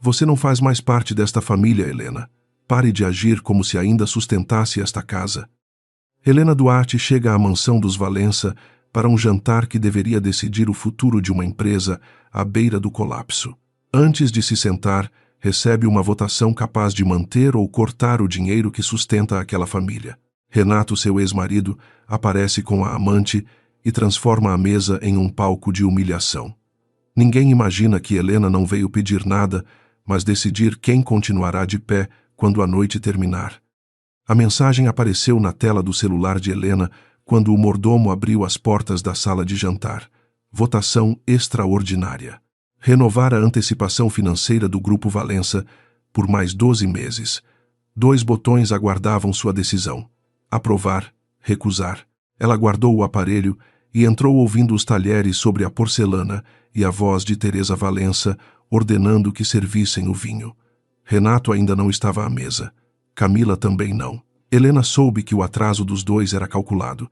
Você não faz mais parte desta família, Helena. Pare de agir como se ainda sustentasse esta casa. Helena Duarte chega à mansão dos Valença para um jantar que deveria decidir o futuro de uma empresa à beira do colapso. Antes de se sentar, recebe uma votação capaz de manter ou cortar o dinheiro que sustenta aquela família. Renato, seu ex-marido, aparece com a amante e transforma a mesa em um palco de humilhação. Ninguém imagina que Helena não veio pedir nada, mas decidir quem continuará de pé quando a noite terminar. A mensagem apareceu na tela do celular de Helena quando o mordomo abriu as portas da sala de jantar. Votação extraordinária. Renovar a antecipação financeira do Grupo Valença por mais 12 meses. 2 botões aguardavam sua decisão. Aprovar, recusar. Ela guardou o aparelho e entrou ouvindo os talheres sobre a porcelana e a voz de Teresa Valença ordenando que servissem o vinho. Renato ainda não estava à mesa. Camila também não. Helena soube que o atraso dos dois era calculado.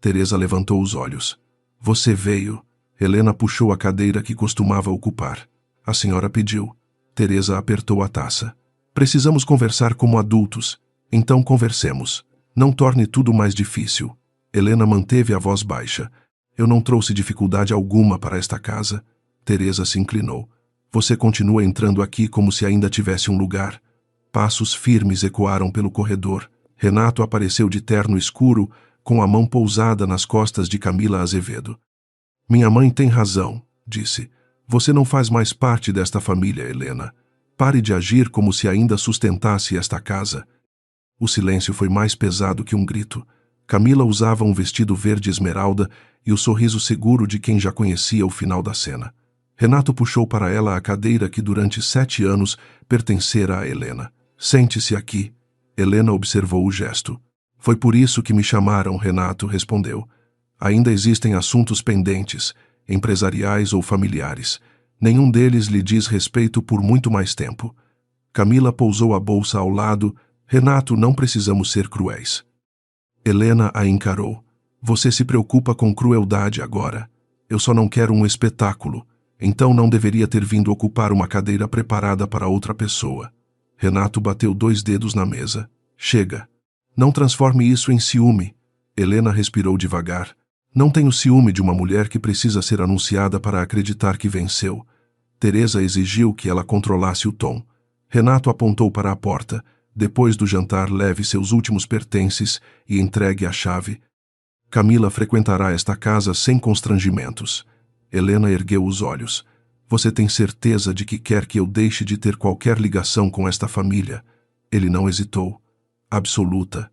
Teresa levantou os olhos. Você veio. Helena puxou a cadeira que costumava ocupar. A senhora pediu. Teresa apertou a taça. Precisamos conversar como adultos. Então conversemos. Não torne tudo mais difícil. Helena manteve a voz baixa. Eu não trouxe dificuldade alguma para esta casa. Teresa se inclinou. Você continua entrando aqui como se ainda tivesse um lugar. Passos firmes ecoaram pelo corredor. Renato apareceu de terno escuro, com a mão pousada nas costas de Camila Azevedo. Minha mãe tem razão, disse. Você não faz mais parte desta família, Helena. Pare de agir como se ainda sustentasse esta casa. O silêncio foi mais pesado que um grito. Camila usava um vestido verde esmeralda e o sorriso seguro de quem já conhecia o final da cena. Renato puxou para ela a cadeira que durante 7 anos pertencera a Helena. Sente-se aqui. Helena observou o gesto. Foi por isso que me chamaram, Renato respondeu. Ainda existem assuntos pendentes, empresariais ou familiares. Nenhum deles lhe diz respeito por muito mais tempo. Camila pousou a bolsa ao lado. Renato, não precisamos ser cruéis. Helena a encarou. Você se preocupa com crueldade agora. Eu só não quero um espetáculo. Então não deveria ter vindo ocupar uma cadeira preparada para outra pessoa. Renato bateu 2 dedos na mesa. Chega. Não transforme isso em ciúme. Helena respirou devagar. Não tenho ciúme de uma mulher que precisa ser anunciada para acreditar que venceu. Teresa exigiu que ela controlasse o tom. Renato apontou para a porta. Depois do jantar, leve seus últimos pertences e entregue a chave. Camila frequentará esta casa sem constrangimentos. Helena ergueu os olhos. Você tem certeza de que quer que eu deixe de ter qualquer ligação com esta família? Ele não hesitou. Absoluta.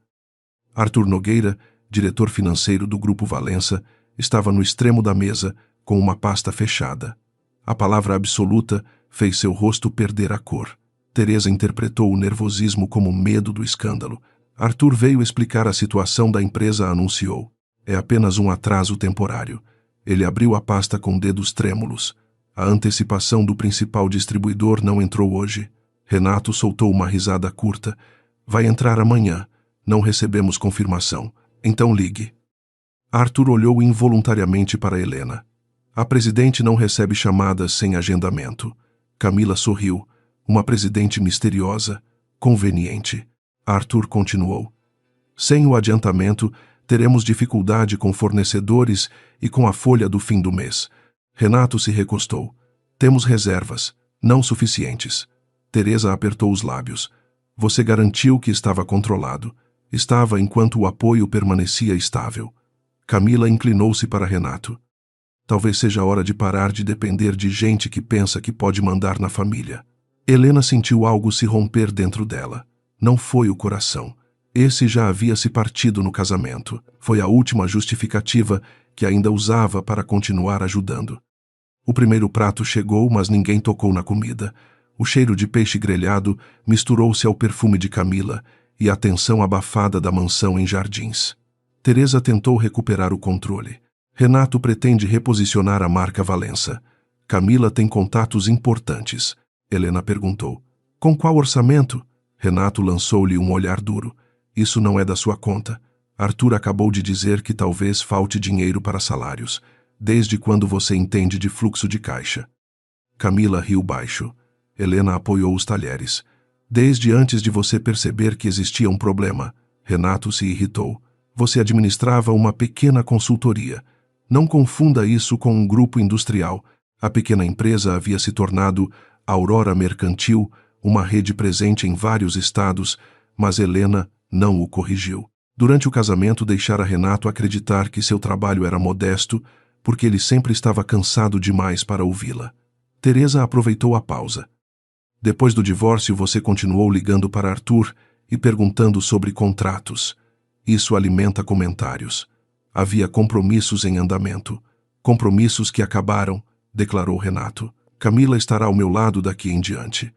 Arthur Nogueira, diretor financeiro do Grupo Valença, estava no extremo da mesa, com uma pasta fechada. A palavra absoluta fez seu rosto perder a cor. Teresa interpretou o nervosismo como medo do escândalo. Arthur veio explicar a situação da empresa, anunciou. É apenas um atraso temporário. Ele abriu a pasta com dedos trêmulos. A antecipação do principal distribuidor não entrou hoje. Renato soltou uma risada curta. Vai entrar amanhã. Não recebemos confirmação. Então ligue. Arthur olhou involuntariamente para Helena. A presidente não recebe chamadas sem agendamento. Camila sorriu. Uma presidente misteriosa, conveniente. Arthur continuou. Sem o adiantamento, teremos dificuldade com fornecedores e com a folha do fim do mês. Renato se recostou. Temos reservas, não suficientes. Teresa apertou os lábios. Você garantiu que estava controlado. Estava enquanto o apoio permanecia estável. Camila inclinou-se para Renato. Talvez seja hora de parar de depender de gente que pensa que pode mandar na família. Helena sentiu algo se romper dentro dela. Não foi o coração. Esse já havia se partido no casamento. Foi a última justificativa que ainda usava para continuar ajudando. O primeiro prato chegou, mas ninguém tocou na comida. O cheiro de peixe grelhado misturou-se ao perfume de Camila e à tensão abafada da mansão em Jardins. Teresa tentou recuperar o controle. Renato pretende reposicionar a marca Valença. Camila tem contatos importantes. Helena perguntou. Com qual orçamento? Renato lançou-lhe um olhar duro. Isso não é da sua conta. Arthur acabou de dizer que talvez falte dinheiro para salários. Desde quando você entende de fluxo de caixa? Camila riu baixo. Helena apoiou os talheres. Desde antes de você perceber que existia um problema. Renato se irritou. Você administrava uma pequena consultoria. Não confunda isso com um grupo industrial. A pequena empresa havia se tornado Aurora Mercantil, uma rede presente em vários estados, mas Helena não o corrigiu. Durante o casamento, deixara Renato acreditar que seu trabalho era modesto, porque ele sempre estava cansado demais para ouvi-la. Teresa aproveitou a pausa. Depois do divórcio, você continuou ligando para Arthur e perguntando sobre contratos. Isso alimenta comentários. Havia compromissos em andamento. Compromissos que acabaram, declarou Renato. Camila estará ao meu lado daqui em diante.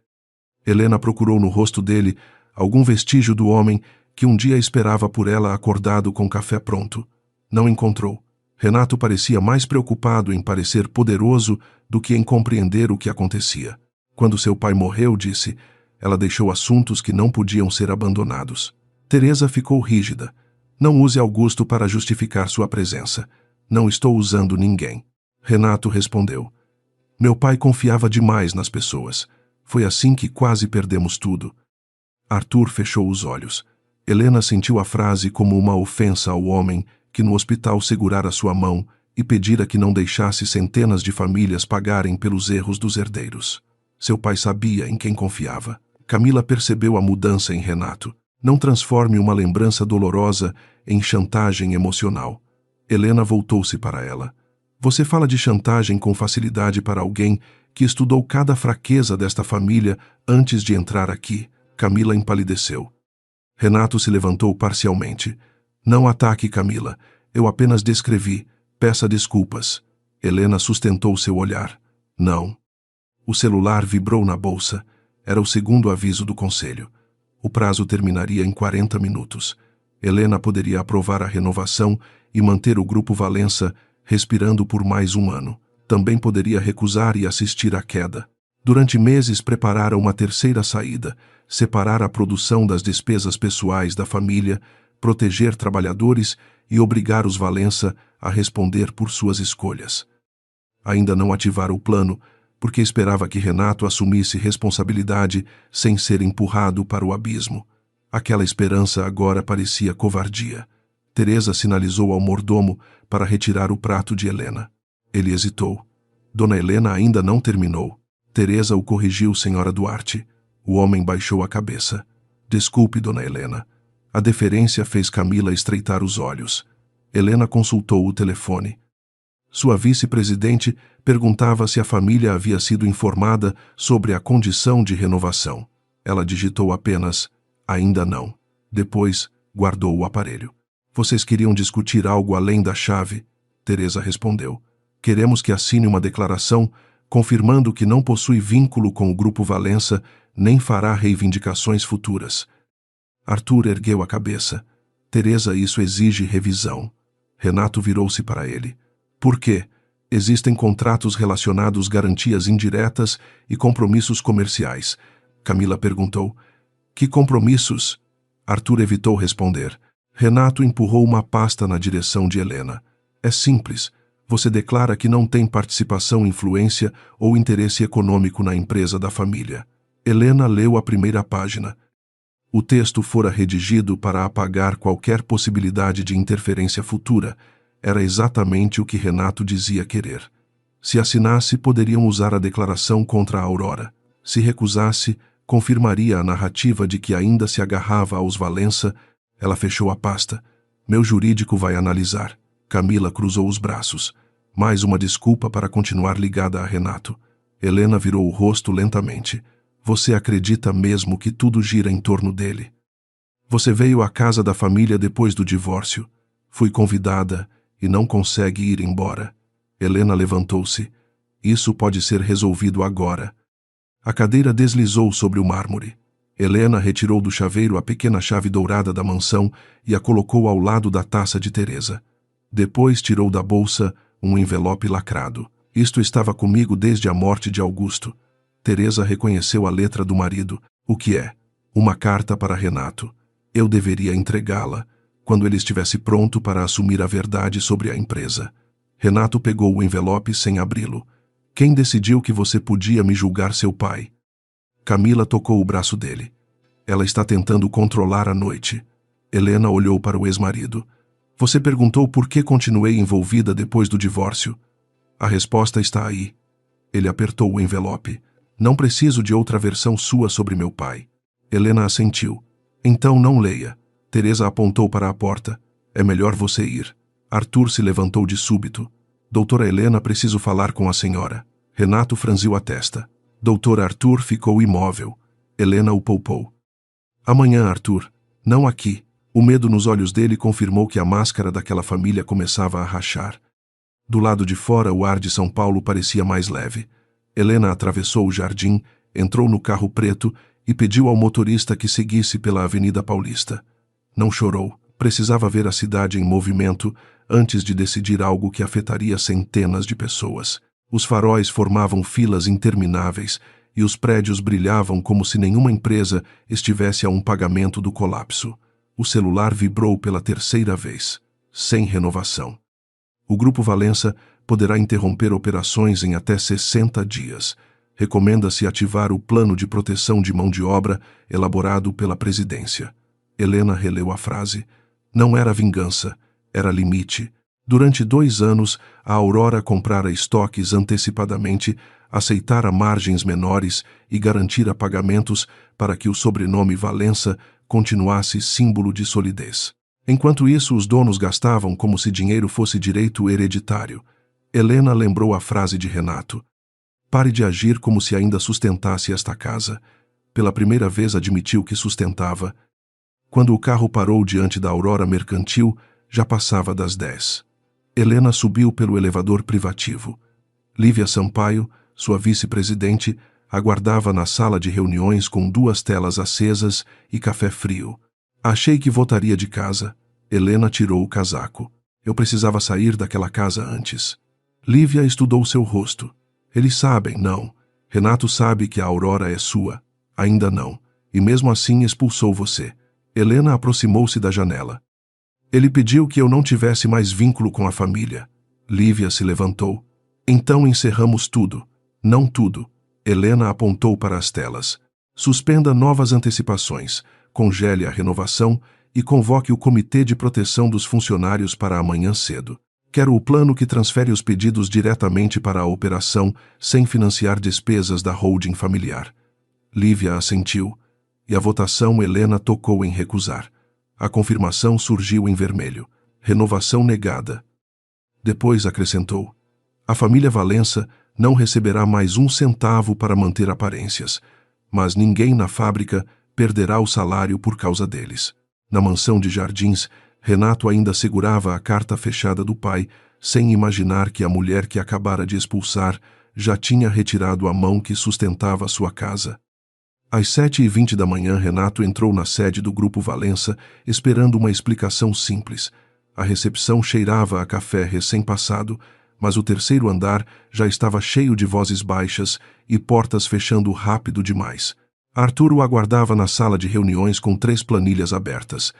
Helena procurou no rosto dele algum vestígio do homem que um dia esperava por ela acordado com café pronto. Não encontrou. Renato parecia mais preocupado em parecer poderoso do que em compreender o que acontecia. Quando seu pai morreu, disse, ela deixou assuntos que não podiam ser abandonados. Teresa ficou rígida. Não use Augusto para justificar sua presença. Não estou usando ninguém. Renato respondeu. Meu pai confiava demais nas pessoas. Foi assim que quase perdemos tudo. Arthur fechou os olhos. Helena sentiu a frase como uma ofensa ao homem que no hospital segurara sua mão e pedira que não deixasse centenas de famílias pagarem pelos erros dos herdeiros. Seu pai sabia em quem confiava. Camila percebeu a mudança em Renato. Não transforme uma lembrança dolorosa em chantagem emocional. Helena voltou-se para ela. Você fala de chantagem com facilidade para alguém que estudou cada fraqueza desta família antes de entrar aqui. Camila empalideceu. Renato se levantou parcialmente. Não ataque Camila. Eu apenas descrevi. Peça desculpas. Helena sustentou seu olhar. Não. O celular vibrou na bolsa. Era o segundo aviso do conselho. O prazo terminaria em 40 minutos. Helena poderia aprovar a renovação e manter o Grupo Valença respirando por mais um ano. Também poderia recusar e assistir à queda. Durante meses preparara uma terceira saída, separar a produção das despesas pessoais da família, proteger trabalhadores e obrigar os Valença a responder por suas escolhas. Ainda não ativara o plano, porque esperava que Renato assumisse responsabilidade sem ser empurrado para o abismo. Aquela esperança agora parecia covardia. Teresa sinalizou ao mordomo para retirar o prato de Helena. Ele hesitou. Dona Helena ainda não terminou. Teresa o corrigiu, Senhora Duarte. O homem baixou a cabeça. Desculpe, Dona Helena. A deferência fez Camila estreitar os olhos. Helena consultou o telefone. Sua vice-presidente perguntava se a família havia sido informada sobre a condição de renovação. Ela digitou apenas, ainda não. Depois, guardou o aparelho. Vocês queriam discutir algo além da chave? Teresa respondeu. Queremos que assine uma declaração confirmando que não possui vínculo com o Grupo Valença nem fará reivindicações futuras. Arthur ergueu a cabeça. Teresa, isso exige revisão. Renato virou-se para ele. Por quê? Existem contratos relacionados, garantias indiretas e compromissos comerciais. Camila perguntou. Que compromissos? Arthur evitou responder. Renato empurrou uma pasta na direção de Helena. É simples. Você declara que não tem participação, influência ou interesse econômico na empresa da família. Helena leu a primeira página. O texto fora redigido para apagar qualquer possibilidade de interferência futura. Era exatamente o que Renato dizia querer. Se assinasse, poderiam usar a declaração contra a Aurora. Se recusasse, confirmaria a narrativa de que ainda se agarrava aos Valença. Ela fechou a pasta. Meu jurídico vai analisar. Camila cruzou os braços. Mais uma desculpa para continuar ligada a Renato. Helena virou o rosto lentamente. Você acredita mesmo que tudo gira em torno dele? Você veio à casa da família depois do divórcio. Fui convidada e não consegue ir embora. Helena levantou-se. Isso pode ser resolvido agora. A cadeira deslizou sobre o mármore. Helena retirou do chaveiro a pequena chave dourada da mansão e a colocou ao lado da taça de Teresa. Depois tirou da bolsa um envelope lacrado. Isto estava comigo desde a morte de Augusto. Teresa reconheceu a letra do marido. O que é? Uma carta para Renato. Eu deveria entregá-la quando ele estivesse pronto para assumir a verdade sobre a empresa. Renato pegou o envelope sem abri-lo. Quem decidiu que você podia me julgar seu pai? Camila tocou o braço dele. Ela está tentando controlar a noite. Helena olhou para o ex-marido. Você perguntou por que continuei envolvida depois do divórcio. A resposta está aí. Ele apertou o envelope. Não preciso de outra versão sua sobre meu pai. Helena assentiu. Então não leia. Teresa apontou para a porta. É melhor você ir. Arthur se levantou de súbito. Doutora Helena, preciso falar com a senhora. Renato franziu a testa. Doutor Arthur ficou imóvel. Helena o poupou. Amanhã, Arthur. Não aqui. O medo nos olhos dele confirmou que a máscara daquela família começava a rachar. Do lado de fora, o ar de São Paulo parecia mais leve. Helena atravessou o jardim, entrou no carro preto e pediu ao motorista que seguisse pela Avenida Paulista. Não chorou. Precisava ver a cidade em movimento antes de decidir algo que afetaria centenas de pessoas. Os faróis formavam filas intermináveis e os prédios brilhavam como se nenhuma empresa estivesse a um pagamento do colapso. O celular vibrou pela terceira vez, sem renovação. O Grupo Valença poderá interromper operações em até 60 dias. Recomenda-se ativar o plano de proteção de mão de obra elaborado pela presidência. Helena releu a frase. Não era vingança, era limite. Durante 2 anos, a Aurora comprara estoques antecipadamente, aceitara margens menores e garantira pagamentos para que o sobrenome Valença continuasse símbolo de solidez. Enquanto isso, os donos gastavam como se dinheiro fosse direito hereditário. Helena lembrou a frase de Renato. Pare de agir como se ainda sustentasse esta casa. Pela primeira vez admitiu que sustentava. Quando o carro parou diante da Aurora Mercantil, já passava das 10. Helena subiu pelo elevador privativo. Lívia Sampaio, sua vice-presidente, aguardava na sala de reuniões com 2 telas acesas e café frio. Achei que voltaria de casa. Helena tirou o casaco. Eu precisava sair daquela casa antes. Lívia estudou seu rosto. Eles sabem, não. Renato sabe que a Aurora é sua. Ainda não. E mesmo assim expulsou você. Helena aproximou-se da janela. Ele pediu que eu não tivesse mais vínculo com a família. Lívia se levantou. Então encerramos tudo. Não tudo. Helena apontou para as telas. Suspenda novas antecipações, congele a renovação e convoque o Comitê de Proteção dos Funcionários para amanhã cedo. Quero o plano que transfere os pedidos diretamente para a operação, sem financiar despesas da holding familiar. Lívia assentiu, e a votação Helena tocou em recusar. A confirmação surgiu em vermelho. Renovação negada. Depois acrescentou: a família Valença não receberá mais 1 centavo para manter aparências, mas ninguém na fábrica perderá o salário por causa deles. Na mansão de Jardins, Renato ainda segurava a carta fechada do pai, sem imaginar que a mulher que acabara de expulsar já tinha retirado a mão que sustentava sua casa. Às 7h20 da manhã, Renato entrou na sede do Grupo Valença, esperando uma explicação simples. A recepção cheirava a café recém-passado, mas o terceiro andar já estava cheio de vozes baixas e portas fechando rápido demais. Arthur o aguardava na sala de reuniões com 3 planilhas abertas.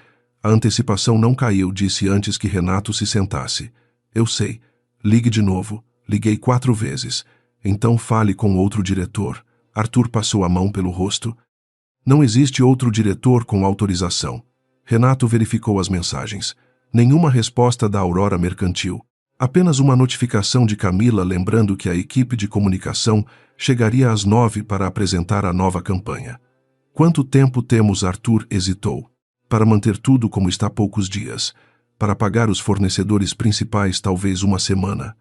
A antecipação não caiu, disse antes que Renato se sentasse. Eu sei. Ligue de novo. Liguei 4 vezes. Então fale com outro diretor. Arthur passou a mão pelo rosto. Não existe outro diretor com autorização. Renato verificou as mensagens. Nenhuma resposta da Aurora Mercantil. Apenas uma notificação de Camila lembrando que a equipe de comunicação chegaria às 9 para apresentar a nova campanha. Quanto tempo temos? Arthur hesitou. Para manter tudo como está, poucos dias. Para pagar os fornecedores principais, talvez 1 semana.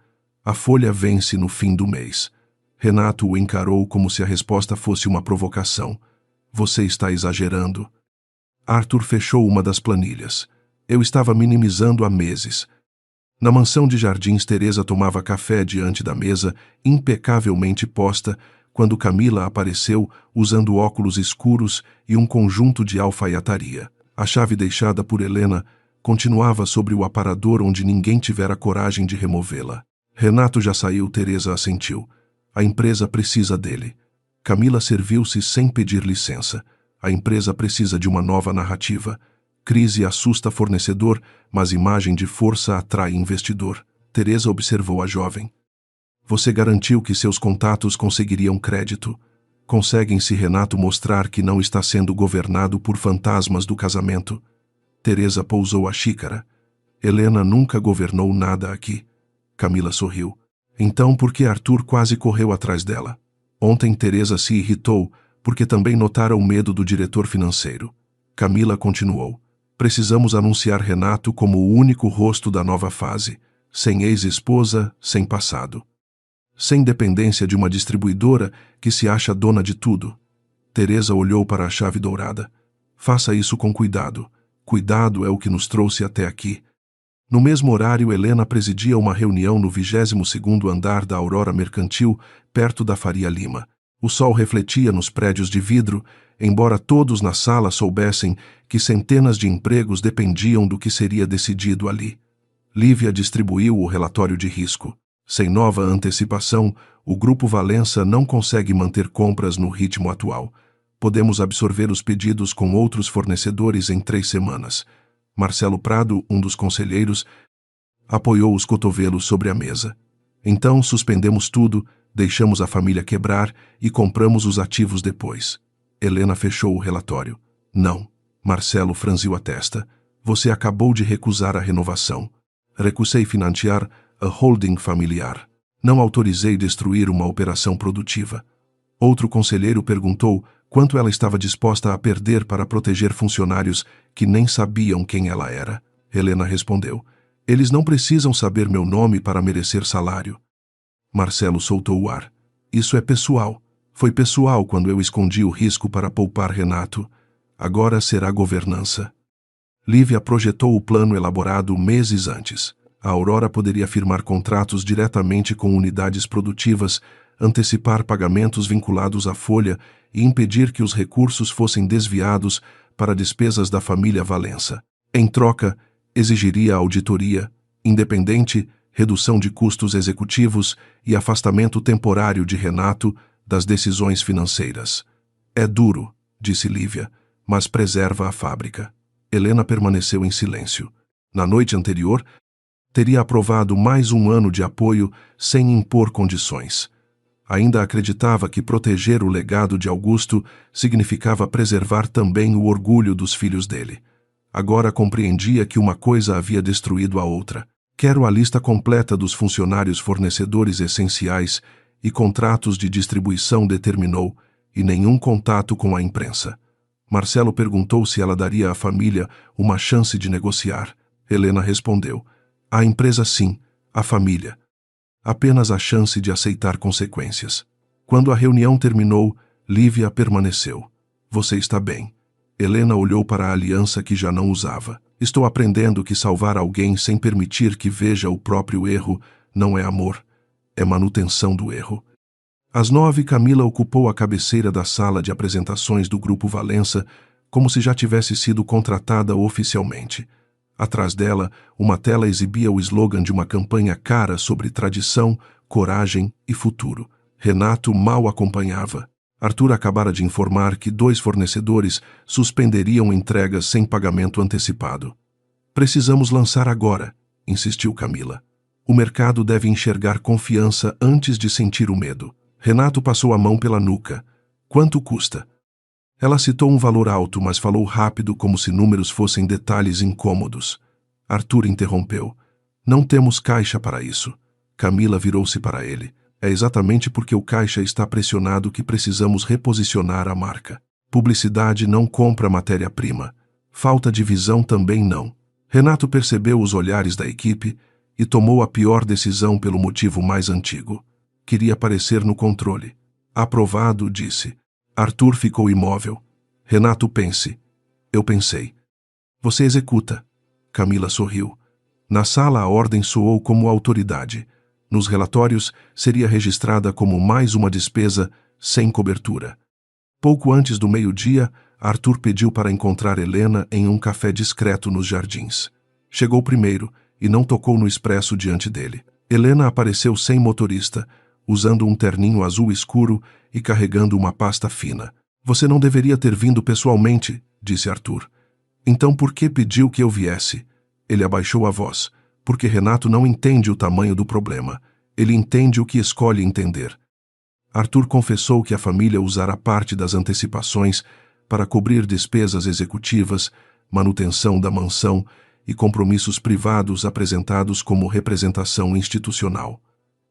A folha vence no fim do mês. Renato o encarou como se a resposta fosse uma provocação. Você está exagerando. Arthur fechou uma das planilhas. Eu estava minimizando há meses. Na mansão de Jardins, Teresa tomava café diante da mesa, impecavelmente posta, quando Camila apareceu usando óculos escuros e um conjunto de alfaiataria. A chave deixada por Helena continuava sobre o aparador onde ninguém tivera coragem de removê-la. Renato já saiu, Teresa assentiu. A empresa precisa dele. Camila serviu-se sem pedir licença. A empresa precisa de uma nova narrativa. Crise assusta fornecedor, mas imagem de força atrai investidor. Teresa observou a jovem. Você garantiu que seus contatos conseguiriam crédito. Conseguem se Renato mostrar que não está sendo governado por fantasmas do casamento? Teresa pousou a xícara. Helena nunca governou nada aqui. Camila sorriu. Então por que Arthur quase correu atrás dela? Ontem Teresa se irritou, porque também notara o medo do diretor financeiro. Camila continuou. Precisamos anunciar Renato como o único rosto da nova fase, sem ex-esposa, sem passado. Sem dependência de uma distribuidora que se acha dona de tudo. Teresa olhou para a chave dourada. Faça isso com cuidado. Cuidado é o que nos trouxe até aqui. No mesmo horário, Helena presidia uma reunião no 22º andar da Aurora Mercantil, perto da Faria Lima. O sol refletia nos prédios de vidro, embora todos na sala soubessem que centenas de empregos dependiam do que seria decidido ali. Lívia distribuiu o relatório de risco. Sem nova antecipação, o Grupo Valença não consegue manter compras no ritmo atual. Podemos absorver os pedidos com outros fornecedores em 3 semanas. Marcelo Prado, um dos conselheiros, apoiou os cotovelos sobre a mesa. Então suspendemos tudo, deixamos a família quebrar e compramos os ativos depois. Helena fechou o relatório. Não. Marcelo franziu a testa. Você acabou de recusar a renovação. Recusei financiar a holding familiar. Não autorizei destruir uma operação produtiva. Outro conselheiro perguntou quanto ela estava disposta a perder para proteger funcionários que nem sabiam quem ela era. Helena respondeu. Eles não precisam saber meu nome para merecer salário. Marcelo soltou o ar. Isso é pessoal. Foi pessoal quando eu escondi o risco para poupar Renato. Agora será governança. Lívia projetou o plano elaborado meses antes. A Aurora poderia firmar contratos diretamente com unidades produtivas, antecipar pagamentos vinculados à folha e impedir que os recursos fossem desviados para despesas da família Valença. Em troca, exigiria auditoria, independente, redução de custos executivos e afastamento temporário de Renato das decisões financeiras. É duro, disse Lívia, mas preserva a fábrica. Helena permaneceu em silêncio. Na noite anterior, teria aprovado mais um ano de apoio sem impor condições. Ainda acreditava que proteger o legado de Augusto significava preservar também o orgulho dos filhos dele. Agora compreendia que uma coisa havia destruído a outra. Quero a lista completa dos funcionários fornecedores essenciais e contratos de distribuição, determinou, e nenhum contato com a imprensa. Marcelo perguntou se ela daria à família uma chance de negociar. Helena respondeu. A empresa sim, a família. Apenas a chance de aceitar consequências. Quando a reunião terminou, Lívia permaneceu. Você está bem. Helena olhou para a aliança que já não usava. Estou aprendendo que salvar alguém sem permitir que veja o próprio erro não é amor, é manutenção do erro. Às 9, Camila ocupou a cabeceira da sala de apresentações do Grupo Valença, como se já tivesse sido contratada oficialmente. Atrás dela, uma tela exibia o slogan de uma campanha cara sobre tradição, coragem e futuro. Renato mal acompanhava. Arthur acabara de informar que 2 fornecedores suspenderiam entregas sem pagamento antecipado. Precisamos lançar agora, insistiu Camila. O mercado deve enxergar confiança antes de sentir o medo. Renato passou a mão pela nuca. Quanto custa? Ela citou um valor alto, mas falou rápido como se números fossem detalhes incômodos. Arthur interrompeu. Não temos caixa para isso. Camila virou-se para ele. É exatamente porque o caixa está pressionado que precisamos reposicionar a marca. Publicidade não compra matéria-prima. Falta de visão também não. Renato percebeu os olhares da equipe e tomou a pior decisão pelo motivo mais antigo. Queria aparecer no controle. Aprovado, disse. Arthur ficou imóvel. Renato, pense. Eu pensei. Você executa. Camila sorriu. Na sala a ordem soou como autoridade. Nos relatórios seria registrada como mais uma despesa sem cobertura. Pouco antes do meio-dia, Arthur pediu para encontrar Helena em um café discreto nos jardins. Chegou primeiro e não tocou no expresso diante dele. Helena apareceu sem motorista, usando um terninho azul escuro e carregando uma pasta fina. Você não deveria ter vindo pessoalmente, disse Arthur. Então por que pediu que eu viesse? Ele abaixou a voz. Porque Renato não entende o tamanho do problema. Ele entende o que escolhe entender. Arthur confessou que a família usara parte das antecipações para cobrir despesas executivas, manutenção da mansão e compromissos privados apresentados como representação institucional.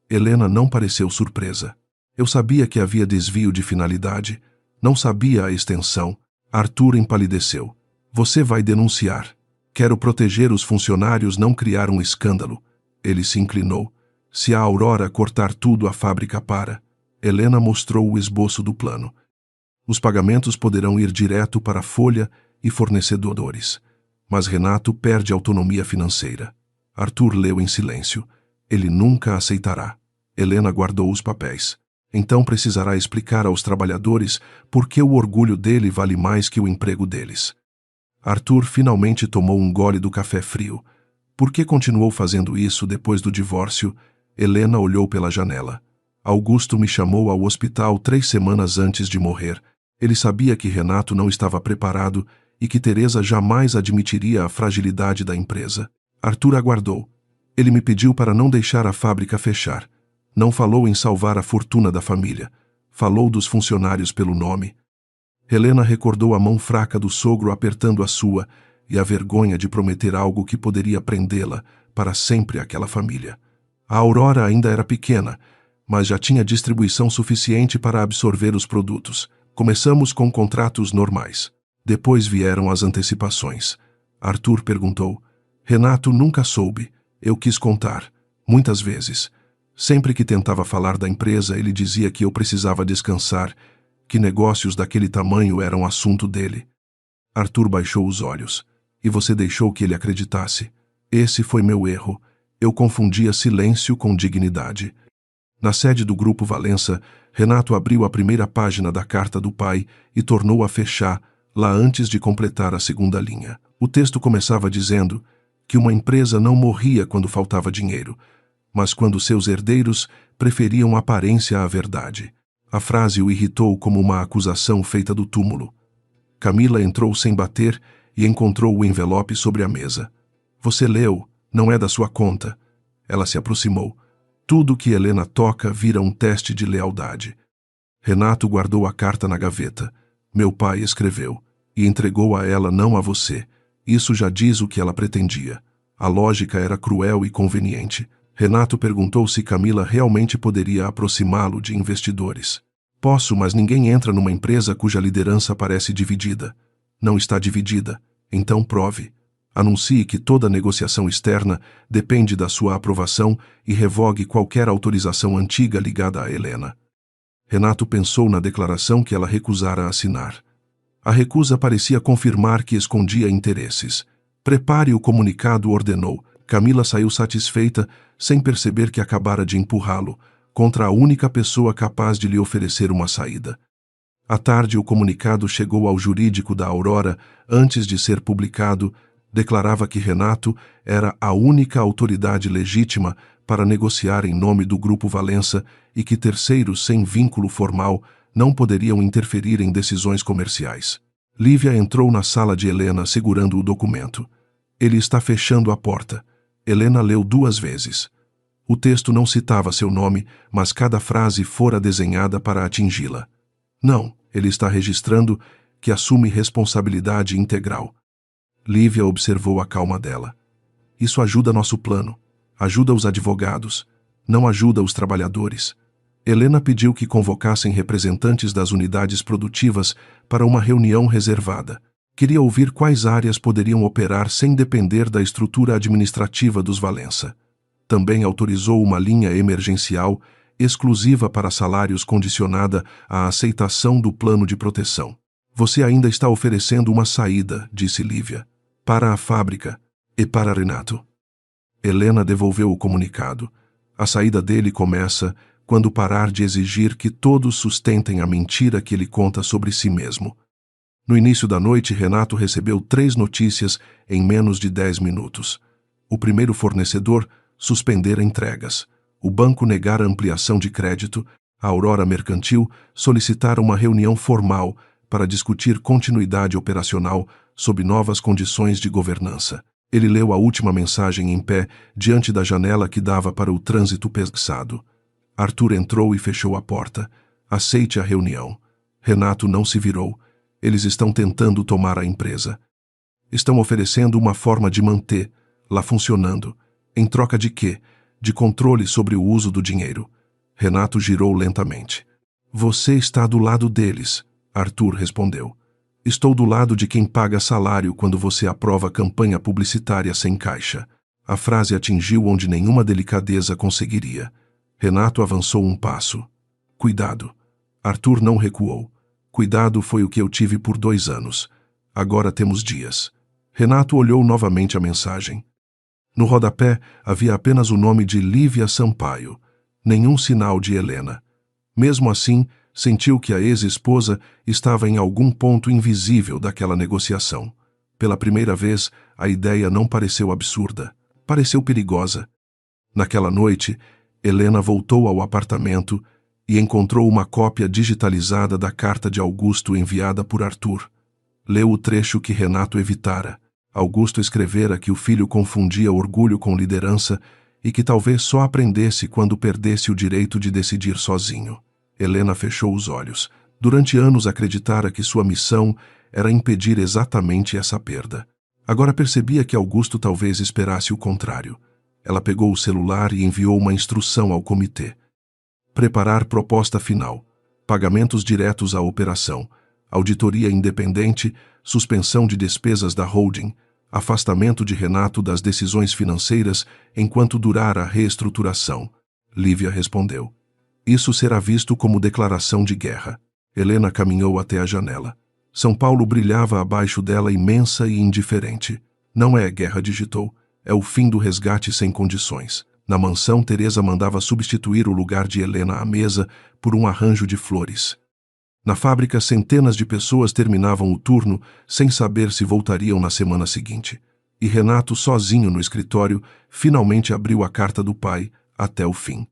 Helena não pareceu surpresa. Eu sabia que havia desvio de finalidade, não sabia a extensão. Arthur empalideceu. Você vai denunciar. Quero proteger os funcionários, não criar um escândalo. Ele se inclinou. Se a Aurora cortar tudo, a fábrica para. Helena mostrou o esboço do plano. Os pagamentos poderão ir direto para a folha e fornecedores. Mas Renato perde autonomia financeira. Arthur leu em silêncio. Ele nunca aceitará. Helena guardou os papéis. Então precisará explicar aos trabalhadores por que o orgulho dele vale mais que o emprego deles. Arthur finalmente tomou um gole do café frio. Por que continuou fazendo isso depois do divórcio? Helena olhou pela janela. Augusto me chamou ao hospital 3 semanas antes de morrer. Ele sabia que Renato não estava preparado e que Teresa jamais admitiria a fragilidade da empresa. Arthur aguardou. Ele me pediu para não deixar a fábrica fechar. Não falou em salvar a fortuna da família. Falou dos funcionários pelo nome. Helena recordou a mão fraca do sogro apertando a sua e a vergonha de prometer algo que poderia prendê-la para sempre àquela família. A Aurora ainda era pequena, mas já tinha distribuição suficiente para absorver os produtos. Começamos com contratos normais. Depois vieram as antecipações. Arthur perguntou. Renato nunca soube. Eu quis contar. Muitas vezes. Sempre que tentava falar da empresa, ele dizia que eu precisava descansar, que negócios daquele tamanho eram assunto dele. Arthur baixou os olhos. E você deixou que ele acreditasse. Esse foi meu erro. Eu confundia silêncio com dignidade. Na sede do Grupo Valença, Renato abriu a primeira página da carta do pai e tornou a fechar, lá antes de completar a segunda linha. O texto começava dizendo que uma empresa não morria quando faltava dinheiro, mas quando seus herdeiros preferiam aparência à verdade. A frase o irritou como uma acusação feita do túmulo. Camila entrou sem bater e encontrou o envelope sobre a mesa. Você leu, não é da sua conta. Ela se aproximou. Tudo que Helena toca vira um teste de lealdade. Renato guardou a carta na gaveta. Meu pai escreveu e entregou a ela, não a você. Isso já diz o que ela pretendia. A lógica era cruel e conveniente. Renato perguntou se Camila realmente poderia aproximá-lo de investidores. Posso, mas ninguém entra numa empresa cuja liderança parece dividida. Não está dividida. Então prove. Anuncie que toda negociação externa depende da sua aprovação e revogue qualquer autorização antiga ligada a Helena. Renato pensou na declaração que ela recusara assinar. A recusa parecia confirmar que escondia interesses. Prepare o comunicado, ordenou. Camila saiu satisfeita, sem perceber que acabara de empurrá-lo, contra a única pessoa capaz de lhe oferecer uma saída. À tarde, o comunicado chegou ao jurídico da Aurora antes de ser publicado. Declarava que Renato era a única autoridade legítima para negociar em nome do Grupo Valença e que terceiros sem vínculo formal não poderiam interferir em decisões comerciais. Lívia entrou na sala de Helena segurando o documento. Ele está fechando a porta. Helena leu 2 vezes. O texto não citava seu nome, mas cada frase fora desenhada para atingi-la. Não, ele está registrando que assume responsabilidade integral. Lívia observou a calma dela. Isso ajuda nosso plano. Ajuda os advogados. Não ajuda os trabalhadores. Helena pediu que convocassem representantes das unidades produtivas para uma reunião reservada. Queria ouvir quais áreas poderiam operar sem depender da estrutura administrativa dos Valença. Também autorizou uma linha emergencial exclusiva para salários condicionada à aceitação do plano de proteção. Você ainda está oferecendo uma saída, disse Lívia, para a fábrica e para Renato. Helena devolveu o comunicado. A saída dele começa quando parar de exigir que todos sustentem a mentira que ele conta sobre si mesmo. No início da noite, Renato recebeu 3 notícias em menos de 10 minutos. O primeiro fornecedor suspender entregas. O banco negar a ampliação de crédito. A Aurora Mercantil solicitar uma reunião formal para discutir continuidade operacional sob novas condições de governança. Ele leu a última mensagem em pé, diante da janela que dava para o trânsito pesado. Arthur entrou e fechou a porta. Aceite a reunião. Renato não se virou. Eles estão tentando tomar a empresa. Estão oferecendo uma forma de manter-la funcionando. Em troca de quê? De controle sobre o uso do dinheiro. Renato girou lentamente. Você está do lado deles, Arthur respondeu. Estou do lado de quem paga salário quando você aprova campanha publicitária sem caixa. A frase atingiu onde nenhuma delicadeza conseguiria. Renato avançou um passo. Cuidado. Arthur não recuou. Cuidado foi o que eu tive por 2 anos. Agora temos dias. Renato olhou novamente a mensagem. No rodapé havia apenas o nome de Lívia Sampaio. Nenhum sinal de Helena. Mesmo assim, sentiu que a ex-esposa estava em algum ponto invisível daquela negociação. Pela primeira vez, a ideia não pareceu absurda. Pareceu perigosa. Naquela noite, Helena voltou ao apartamento e encontrou uma cópia digitalizada da carta de Augusto enviada por Arthur. Leu o trecho que Renato evitara. Augusto escrevera que o filho confundia orgulho com liderança e que talvez só aprendesse quando perdesse o direito de decidir sozinho. Helena fechou os olhos. Durante anos acreditara que sua missão era impedir exatamente essa perda. Agora percebia que Augusto talvez esperasse o contrário. Ela pegou o celular e enviou uma instrução ao comitê. Preparar proposta final. Pagamentos diretos à operação. Auditoria independente, suspensão de despesas da holding, afastamento de Renato das decisões financeiras enquanto durar a reestruturação. Lívia respondeu. Isso será visto como declaração de guerra. Helena caminhou até a janela. São Paulo brilhava abaixo dela imensa e indiferente. Não é guerra, digitou. É o fim do resgate sem condições. Na mansão, Teresa mandava substituir o lugar de Helena à mesa por um arranjo de flores. Na fábrica, centenas de pessoas terminavam o turno sem saber se voltariam na semana seguinte. E Renato, sozinho no escritório, finalmente abriu a carta do pai até o fim.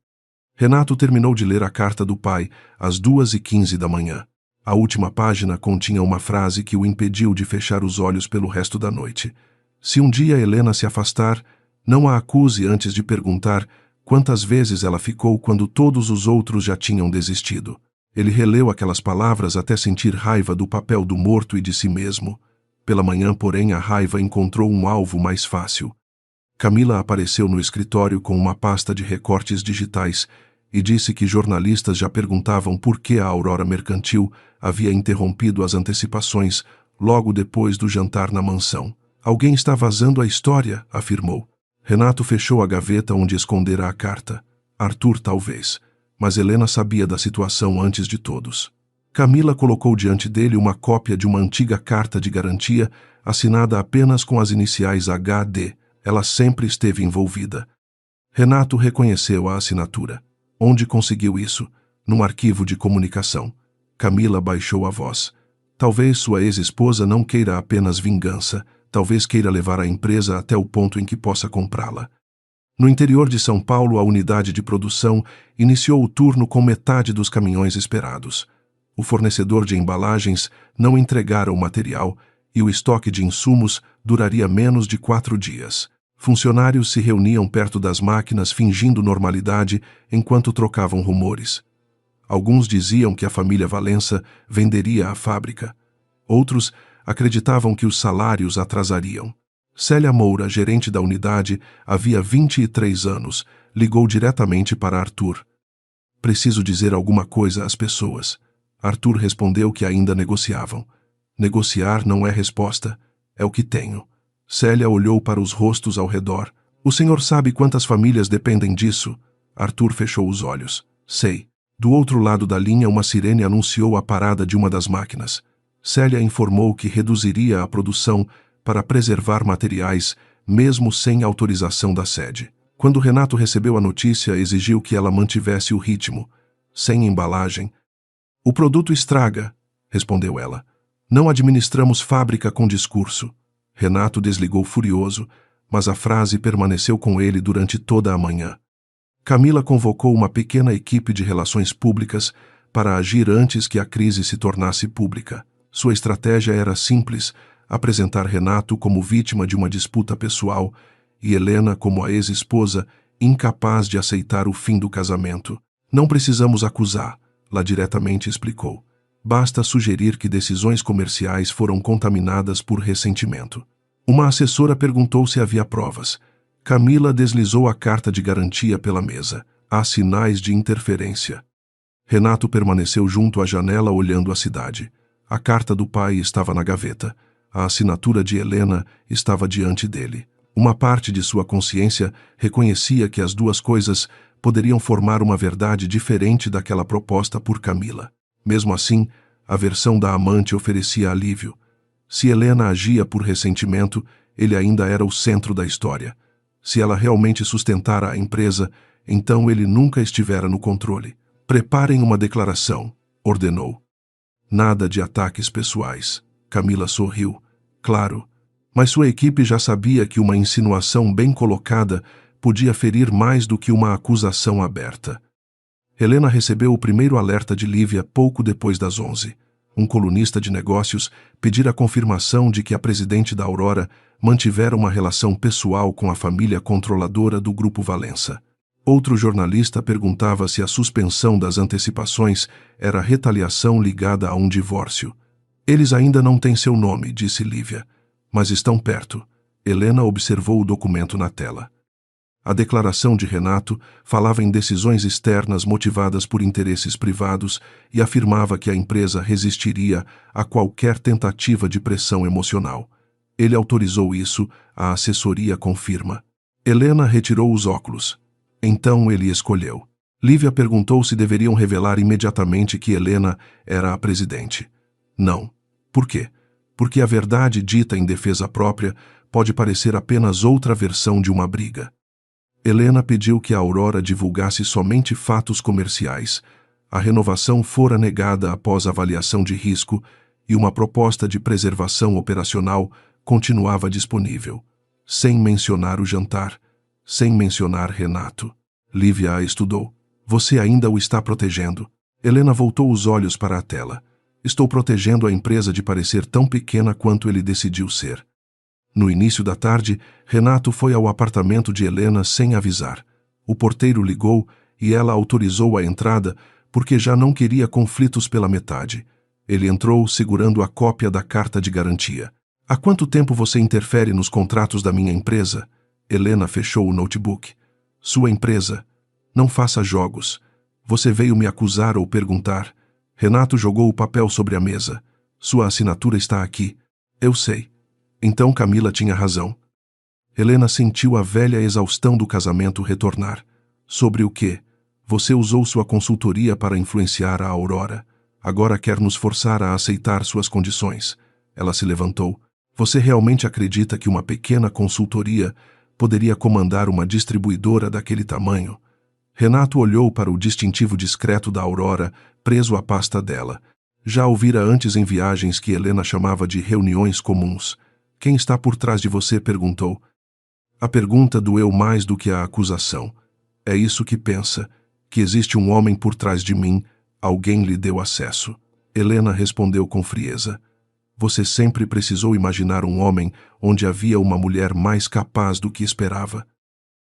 Renato terminou de ler a carta do pai às 2h15 da manhã. A última página continha uma frase que o impediu de fechar os olhos pelo resto da noite. Se um dia Helena se afastar, não a acuse antes de perguntar quantas vezes ela ficou quando todos os outros já tinham desistido. Ele releu aquelas palavras até sentir raiva do papel do morto e de si mesmo. Pela manhã, porém, a raiva encontrou um alvo mais fácil. Camila apareceu no escritório com uma pasta de recortes digitais e disse que jornalistas já perguntavam por que a Aurora Mercantil havia interrompido as antecipações logo depois do jantar na mansão. Alguém está vazando a história, afirmou. Renato fechou a gaveta onde escondera a carta. Arthur, talvez. Mas Helena sabia da situação antes de todos. Camila colocou diante dele uma cópia de uma antiga carta de garantia assinada apenas com as iniciais HD. Ela sempre esteve envolvida. Renato reconheceu a assinatura. Onde conseguiu isso? Num arquivo de comunicação. Camila baixou a voz. Talvez sua ex-esposa não queira apenas vingança. Talvez queira levar a empresa até o ponto em que possa comprá-la. No interior de São Paulo, a unidade de produção iniciou o turno com metade dos caminhões esperados. O fornecedor de embalagens não entregara o material e o estoque de insumos duraria menos de 4 dias. Funcionários se reuniam perto das máquinas fingindo normalidade enquanto trocavam rumores. Alguns diziam que a família Valença venderia a fábrica. Outros acreditavam que os salários atrasariam. Célia Moura, gerente da unidade, havia 23 anos, ligou diretamente para Arthur. Preciso dizer alguma coisa às pessoas. Arthur respondeu que ainda negociavam. Negociar não é resposta, é o que tenho. Célia olhou para os rostos ao redor. O senhor sabe quantas famílias dependem disso? Arthur fechou os olhos. Sei. Do outro lado da linha, uma sirene anunciou a parada de uma das máquinas. Célia informou que reduziria a produção para preservar materiais, mesmo sem autorização da sede. Quando Renato recebeu a notícia, exigiu que ela mantivesse o ritmo, sem embalagem. O produto estraga, respondeu ela. Não administramos fábrica com discurso. Renato desligou furioso, mas a frase permaneceu com ele durante toda a manhã. Camila convocou uma pequena equipe de relações públicas para agir antes que a crise se tornasse pública. Sua estratégia era simples: apresentar Renato como vítima de uma disputa pessoal e Helena como a ex-esposa incapaz de aceitar o fim do casamento. Não precisamos acusar, Lá diretamente explicou. Basta sugerir que decisões comerciais foram contaminadas por ressentimento. Uma assessora perguntou se havia provas. Camila deslizou a carta de garantia pela mesa. Há sinais de interferência. Renato permaneceu junto à janela olhando a cidade. A carta do pai estava na gaveta. A assinatura de Helena estava diante dele. Uma parte de sua consciência reconhecia que as duas coisas poderiam formar uma verdade diferente daquela proposta por Camila. Mesmo assim, a versão da amante oferecia alívio. Se Helena agia por ressentimento, ele ainda era o centro da história. Se ela realmente sustentara a empresa, então ele nunca estivera no controle. Preparem uma declaração, ordenou. Nada de ataques pessoais. Camila sorriu. Claro, mas sua equipe já sabia que uma insinuação bem colocada podia ferir mais do que uma acusação aberta. Helena recebeu o primeiro alerta de Lívia pouco depois das 11. Um colunista de negócios pedira confirmação de que a presidente da Aurora mantivera uma relação pessoal com a família controladora do Grupo Valença. Outro jornalista perguntava se a suspensão das antecipações era retaliação ligada a um divórcio. Eles ainda não têm seu nome, disse Lívia, mas estão perto. Helena observou o documento na tela. A declaração de Renato falava em decisões externas motivadas por interesses privados e afirmava que a empresa resistiria a qualquer tentativa de pressão emocional. Ele autorizou isso, a assessoria confirma. Helena retirou os óculos. Então ele escolheu. Lívia perguntou se deveriam revelar imediatamente que Helena era a presidente. Não. Por quê? Porque a verdade dita em defesa própria pode parecer apenas outra versão de uma briga. Helena pediu que a Aurora divulgasse somente fatos comerciais. A renovação fora negada após avaliação de risco e uma proposta de preservação operacional continuava disponível, sem mencionar o jantar, sem mencionar Renato. Lívia a estudou. Você ainda o está protegendo. Helena voltou os olhos para a tela. Estou protegendo a empresa de parecer tão pequena quanto ele decidiu ser. No início da tarde, Renato foi ao apartamento de Helena sem avisar. O porteiro ligou e ela autorizou a entrada porque já não queria conflitos pela metade. Ele entrou segurando a cópia da carta de garantia. Há quanto tempo você interfere nos contratos da minha empresa? Helena fechou o notebook. Sua empresa. Não faça jogos. Você veio me acusar ou perguntar. Renato jogou o papel sobre a mesa. Sua assinatura está aqui. Eu sei. Então Camila tinha razão. Helena sentiu a velha exaustão do casamento retornar. Sobre o quê? Você usou sua consultoria para influenciar a Aurora. Agora quer nos forçar a aceitar suas condições. Ela se levantou. Você realmente acredita que uma pequena consultoria poderia comandar uma distribuidora daquele tamanho? Renato olhou para o distintivo discreto da Aurora, preso à pasta dela. Já ouvira antes em viagens que Helena chamava de reuniões comuns. Quem está por trás de você? Perguntou. A pergunta doeu mais do que a acusação. É isso que pensa, que existe um homem por trás de mim, alguém lhe deu acesso. Helena respondeu com frieza. Você sempre precisou imaginar um homem onde havia uma mulher mais capaz do que esperava.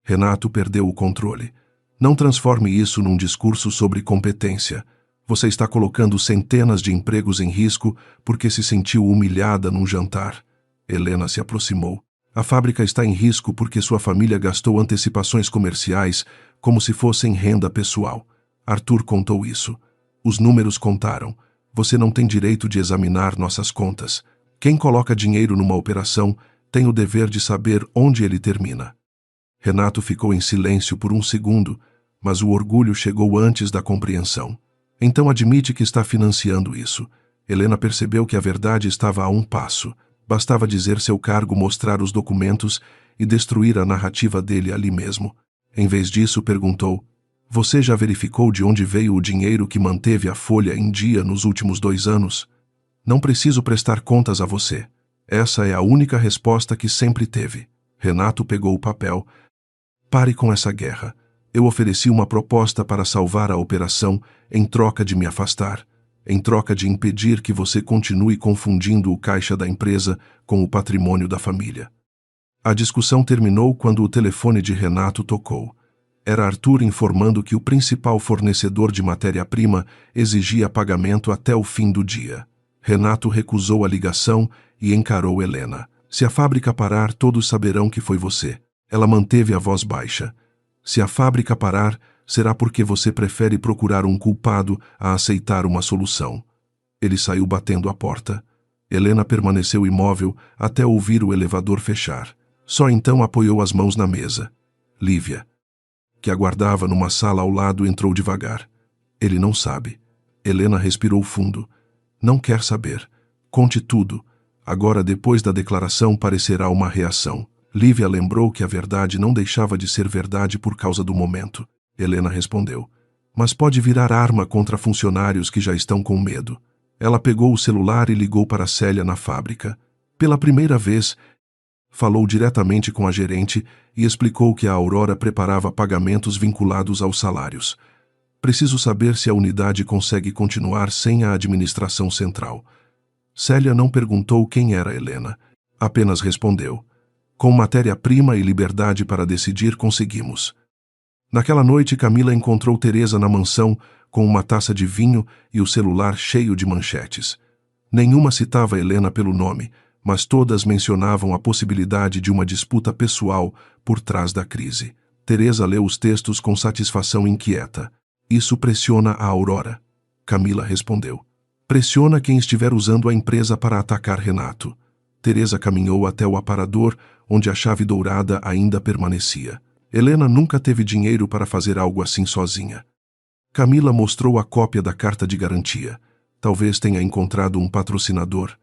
Renato perdeu o controle. Não transforme isso num discurso sobre competência. Você está colocando centenas de empregos em risco porque se sentiu humilhada num jantar. Helena se aproximou. A fábrica está em risco porque sua família gastou antecipações comerciais como se fossem renda pessoal. Arthur contou isso. Os números contaram. Você não tem direito de examinar nossas contas. Quem coloca dinheiro numa operação tem o dever de saber onde ele termina. Renato ficou em silêncio por um segundo, mas o orgulho chegou antes da compreensão. Então admite que está financiando isso. Helena percebeu que a verdade estava a um passo. Bastava dizer seu cargo, mostrar os documentos e destruir a narrativa dele ali mesmo. Em vez disso, perguntou: Você já verificou de onde veio o dinheiro que manteve a Folha em dia nos últimos 2 anos? Não preciso prestar contas a você. Essa é a única resposta que sempre teve. Renato pegou o papel. Pare com essa guerra. Eu ofereci uma proposta para salvar a operação em troca de me afastar, em troca de impedir que você continue confundindo o caixa da empresa com o patrimônio da família. A discussão terminou quando o telefone de Renato tocou. Era Arthur informando que o principal fornecedor de matéria-prima exigia pagamento até o fim do dia. Renato recusou a ligação e encarou Helena. Se a fábrica parar, todos saberão que foi você. Ela manteve a voz baixa. Se a fábrica parar, será porque você prefere procurar um culpado a aceitar uma solução. Ele saiu batendo a porta. Helena permaneceu imóvel até ouvir o elevador fechar. Só então apoiou as mãos na mesa. Lívia, que aguardava numa sala ao lado, entrou devagar. Ele não sabe. Helena respirou fundo. Não quer saber. Conte tudo. Agora, depois da declaração, parecerá uma reação. Lívia lembrou que a verdade não deixava de ser verdade por causa do momento. Helena respondeu. Mas pode virar arma contra funcionários que já estão com medo. Ela pegou o celular e ligou para Célia na fábrica. Pela primeira vez, falou diretamente com a gerente e explicou que a Aurora preparava pagamentos vinculados aos salários. Preciso saber se a unidade consegue continuar sem a administração central. Célia não perguntou quem era Helena. Apenas respondeu. Com matéria-prima e liberdade para decidir, conseguimos. Naquela noite, Camila encontrou Teresa na mansão com uma taça de vinho e o celular cheio de manchetes. Nenhuma citava Helena pelo nome, mas todas mencionavam a possibilidade de uma disputa pessoal por trás da crise. Teresa leu os textos com satisfação inquieta. Isso pressiona a Aurora. Camila respondeu. Pressiona quem estiver usando a empresa para atacar Renato. Teresa caminhou até o aparador, onde a chave dourada ainda permanecia. Helena nunca teve dinheiro para fazer algo assim sozinha. Camila mostrou a cópia da carta de garantia. Talvez tenha encontrado um patrocinador.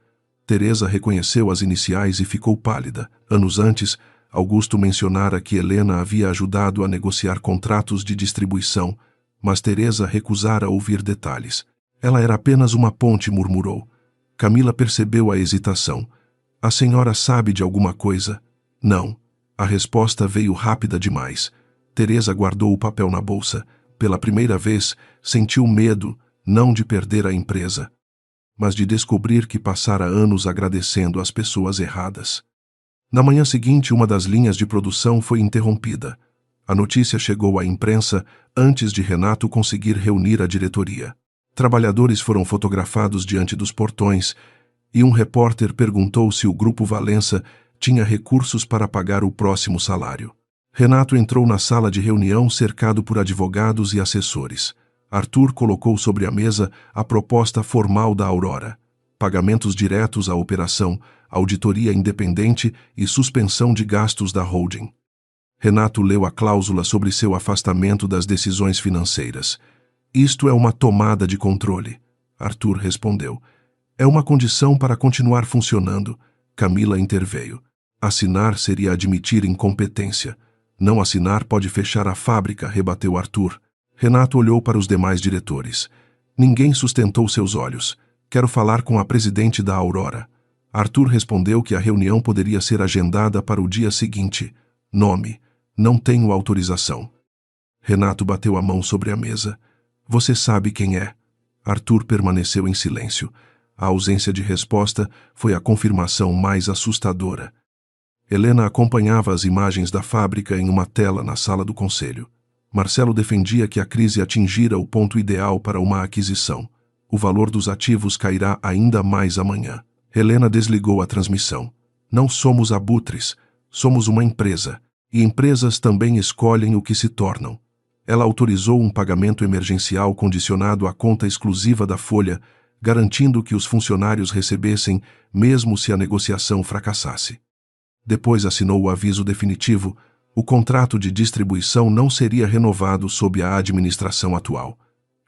Teresa reconheceu as iniciais e ficou pálida. Anos antes, Augusto mencionara que Helena havia ajudado a negociar contratos de distribuição, mas Teresa recusara ouvir detalhes. Ela era apenas uma ponte, murmurou. Camila percebeu a hesitação. A senhora sabe de alguma coisa? Não. A resposta veio rápida demais. Teresa guardou o papel na bolsa. Pela primeira vez, sentiu medo, não de perder a empresa, mas de descobrir que passara anos agradecendo às pessoas erradas. Na manhã seguinte, uma das linhas de produção foi interrompida. A notícia chegou à imprensa antes de Renato conseguir reunir a diretoria. Trabalhadores foram fotografados diante dos portões e um repórter perguntou se o Grupo Valença tinha recursos para pagar o próximo salário. Renato entrou na sala de reunião cercado por advogados e assessores. Arthur colocou sobre a mesa a proposta formal da Aurora. Pagamentos diretos à operação, auditoria independente e suspensão de gastos da holding. Renato leu a cláusula sobre seu afastamento das decisões financeiras. Isto é uma tomada de controle. Arthur respondeu. É uma condição para continuar funcionando. Camila interveio. Assinar seria admitir incompetência. Não assinar pode fechar a fábrica, rebateu Arthur. Renato olhou para os demais diretores. Ninguém sustentou seus olhos. Quero falar com a presidente da Aurora. Arthur respondeu que a reunião poderia ser agendada para o dia seguinte. Nome. Não tenho autorização. Renato bateu a mão sobre a mesa. Você sabe quem é? Arthur permaneceu em silêncio. A ausência de resposta foi a confirmação mais assustadora. Helena acompanhava as imagens da fábrica em uma tela na sala do conselho. Marcelo defendia que a crise atingira o ponto ideal para uma aquisição. O valor dos ativos cairá ainda mais amanhã. Helena desligou a transmissão. Não somos abutres, somos uma empresa. E empresas também escolhem o que se tornam. Ela autorizou um pagamento emergencial condicionado à conta exclusiva da Folha, garantindo que os funcionários recebessem, mesmo se a negociação fracassasse. Depois assinou o aviso definitivo. O contrato de distribuição não seria renovado sob a administração atual.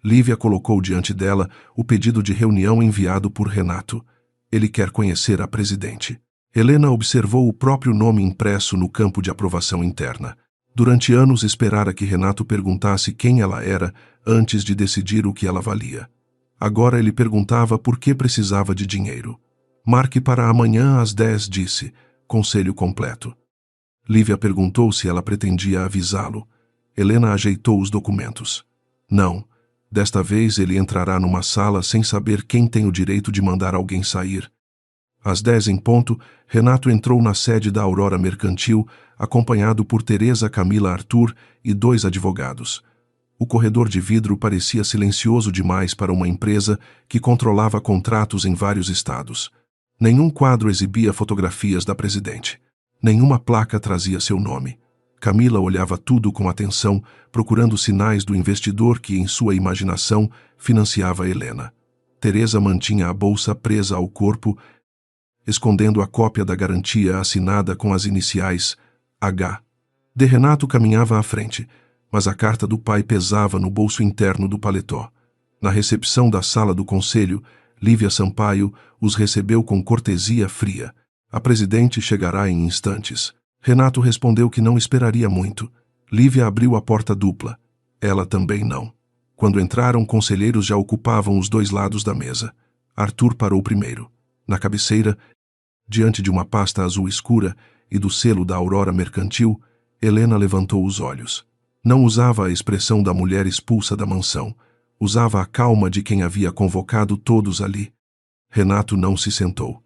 Lívia colocou diante dela o pedido de reunião enviado por Renato. Ele quer conhecer a presidente. Helena observou o próprio nome impresso no campo de aprovação interna. Durante anos esperara que Renato perguntasse quem ela era antes de decidir o que ela valia. Agora ele perguntava por que precisava de dinheiro. Marque para amanhã às 10, disse. Conselho completo. Lívia perguntou se ela pretendia avisá-lo. Helena ajeitou os documentos. Não. Desta vez ele entrará numa sala sem saber quem tem o direito de mandar alguém sair. Às 10 em ponto, Renato entrou na sede da Aurora Mercantil, acompanhado por Teresa Camila Arthur e 2 advogados. O corredor de vidro parecia silencioso demais para uma empresa que controlava contratos em vários estados. Nenhum quadro exibia fotografias da presidente. Nenhuma placa trazia seu nome. Camila olhava tudo com atenção, procurando sinais do investidor que, em sua imaginação, financiava Helena. Teresa mantinha a bolsa presa ao corpo, escondendo a cópia da garantia assinada com as iniciais H. De Renato caminhava à frente, mas a carta do pai pesava no bolso interno do paletó. Na recepção da sala do conselho, Lívia Sampaio os recebeu com cortesia fria. A presidente chegará em instantes. Renato respondeu que não esperaria muito. Lívia abriu a porta dupla. Ela também não. Quando entraram, conselheiros já ocupavam os 2 lados da mesa. Arthur parou primeiro. Na cabeceira, diante de uma pasta azul escura e do selo da Aurora Mercantil, Helena levantou os olhos. Não usava a expressão da mulher expulsa da mansão. Usava a calma de quem havia convocado todos ali. Renato não se sentou.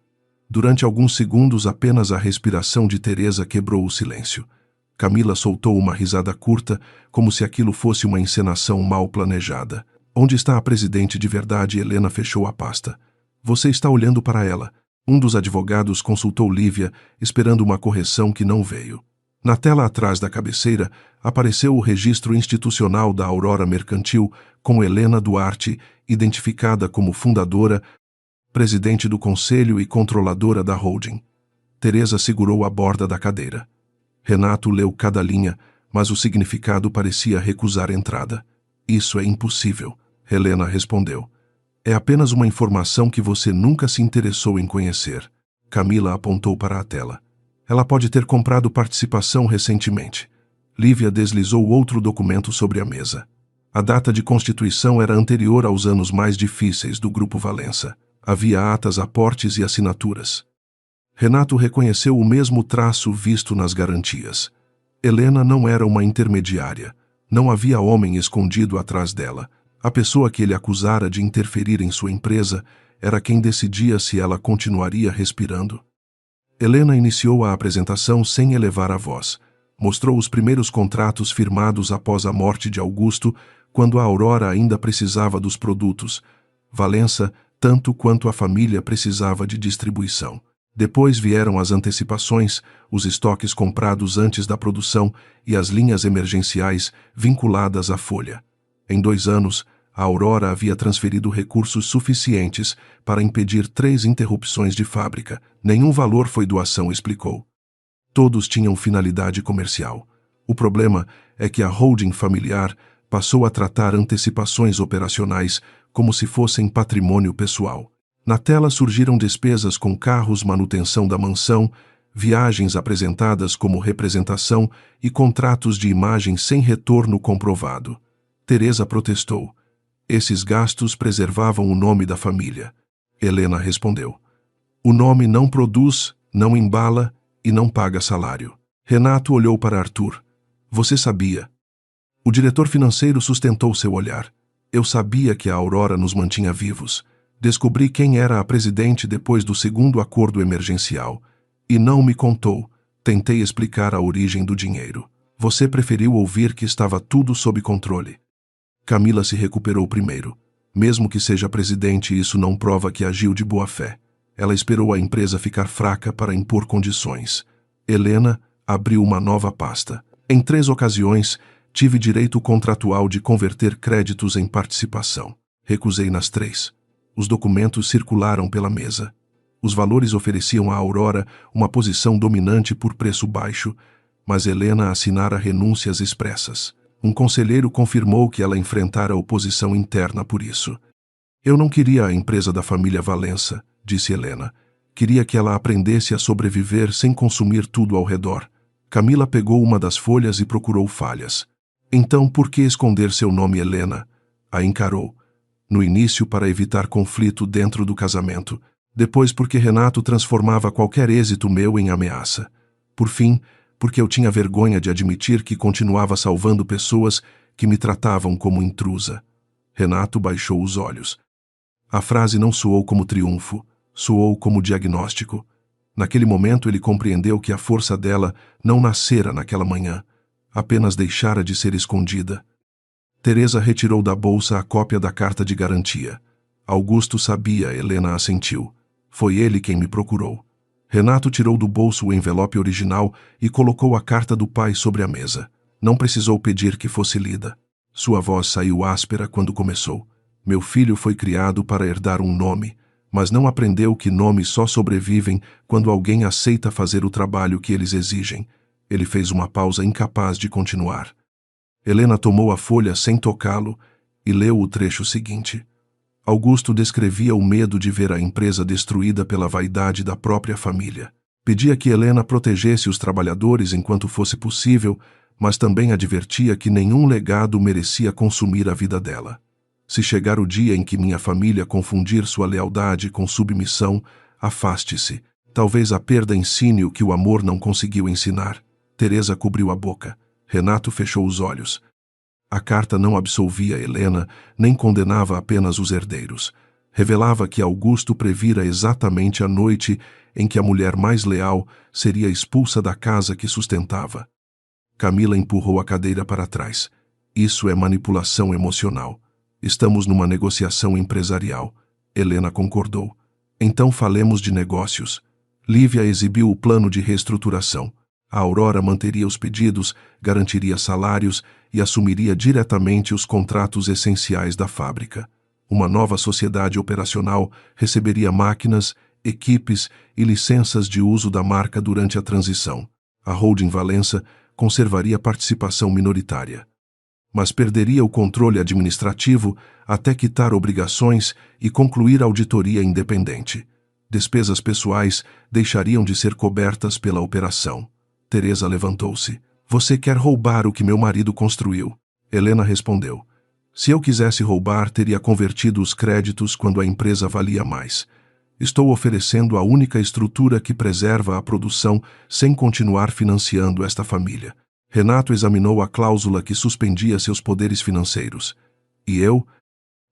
Durante alguns segundos, apenas a respiração de Teresa quebrou o silêncio. Camila soltou uma risada curta, como se aquilo fosse uma encenação mal planejada. Onde está a presidente de verdade? Helena fechou a pasta. Você está olhando para ela. Um dos advogados consultou Lívia, esperando uma correção que não veio. Na tela atrás da cabeceira, apareceu o registro institucional da Aurora Mercantil, com Helena Duarte, identificada como fundadora, presidente do conselho e controladora da holding. Teresa segurou a borda da cadeira. Renato leu cada linha, mas o significado parecia recusar entrada. Isso é impossível, Helena respondeu. É apenas uma informação que você nunca se interessou em conhecer. Camila apontou para a tela. Ela pode ter comprado participação recentemente. Lívia deslizou outro documento sobre a mesa. A data de constituição era anterior aos anos mais difíceis do Grupo Valença. Havia atas, aportes e assinaturas. Renato reconheceu o mesmo traço visto nas garantias. Helena não era uma intermediária. Não havia homem escondido atrás dela. A pessoa que ele acusara de interferir em sua empresa era quem decidia se ela continuaria respirando. Helena iniciou a apresentação sem elevar a voz. Mostrou os primeiros contratos firmados após a morte de Augusto, quando a Aurora ainda precisava dos produtos. Valença, tanto quanto a família precisava de distribuição. Depois vieram as antecipações, os estoques comprados antes da produção e as linhas emergenciais vinculadas à folha. Em 2 anos, a Aurora havia transferido recursos suficientes para impedir 3 interrupções de fábrica. Nenhum valor foi doação, explicou. Todos tinham finalidade comercial. O problema é que a holding familiar passou a tratar antecipações operacionais como se fossem patrimônio pessoal. Na tela surgiram despesas com carros, manutenção da mansão, viagens apresentadas como representação e contratos de imagem sem retorno comprovado. Teresa protestou. Esses gastos preservavam o nome da família. Helena respondeu. O nome não produz, não embala e não paga salário. Renato olhou para Arthur. Você sabia? O diretor financeiro sustentou seu olhar. Eu sabia que a Aurora nos mantinha vivos. Descobri quem era a presidente depois do 2º acordo emergencial. E não me contou. Tentei explicar a origem do dinheiro. Você preferiu ouvir que estava tudo sob controle. Camila se recuperou primeiro. Mesmo que seja presidente, isso não prova que agiu de boa fé. Ela esperou a empresa ficar fraca para impor condições. Helena abriu uma nova pasta. Em 3 ocasiões, tive direito contratual de converter créditos em participação. Recusei nas 3. Os documentos circularam pela mesa. Os valores ofereciam à Aurora uma posição dominante por preço baixo, mas Helena assinara renúncias expressas. Um conselheiro confirmou que ela enfrentara oposição interna por isso. Eu não queria a empresa da família Valença, disse Helena. Queria que ela aprendesse a sobreviver sem consumir tudo ao redor. Camila pegou uma das folhas e procurou falhas. Então, por que esconder seu nome, Helena? A encarou. No início, para evitar conflito dentro do casamento. Depois, porque Renato transformava qualquer êxito meu em ameaça. Por fim, porque eu tinha vergonha de admitir que continuava salvando pessoas que me tratavam como intrusa. Renato baixou os olhos. A frase não soou como triunfo, Soou como diagnóstico. Naquele momento ele compreendeu que a força dela não nascera naquela manhã, apenas deixara de ser escondida. Teresa retirou da bolsa a cópia da carta de garantia. Augusto sabia, Helena assentiu. Foi ele quem me procurou. Renato tirou do bolso o envelope original e colocou a carta do pai sobre a mesa. Não precisou pedir que fosse lida. Sua voz saiu áspera quando começou. Meu filho foi criado para herdar um nome, mas não aprendeu que nomes só sobrevivem quando alguém aceita fazer o trabalho que eles exigem. Ele fez uma pausa incapaz de continuar. Helena tomou a folha sem tocá-lo e leu o trecho seguinte. Augusto descrevia o medo de ver a empresa destruída pela vaidade da própria família. Pedia que Helena protegesse os trabalhadores enquanto fosse possível, mas também advertia que nenhum legado merecia consumir a vida dela. Se chegar o dia em que minha família confundir sua lealdade com submissão, afaste-se. Talvez a perda ensine o que o amor não conseguiu ensinar. Teresa cobriu a boca. Renato fechou os olhos. A carta não absolvia Helena, nem condenava apenas os herdeiros. Revelava que Augusto previra exatamente a noite em que a mulher mais leal seria expulsa da casa que sustentava. Camila empurrou a cadeira para trás. Isso é manipulação emocional. Estamos numa negociação empresarial. Helena concordou. Então falemos de negócios. Lívia exibiu o plano de reestruturação. A Aurora manteria os pedidos, garantiria salários e assumiria diretamente os contratos essenciais da fábrica. Uma nova sociedade operacional receberia máquinas, equipes e licenças de uso da marca durante a transição. A holding Valença conservaria participação minoritária, mas perderia o controle administrativo até quitar obrigações e concluir a auditoria independente. Despesas pessoais deixariam de ser cobertas pela operação. Teresa levantou-se. Você quer roubar o que meu marido construiu? Helena respondeu. Se eu quisesse roubar, teria convertido os créditos quando a empresa valia mais. Estou oferecendo a única estrutura que preserva a produção sem continuar financiando esta família. Renato examinou a cláusula que suspendia seus poderes financeiros. E eu?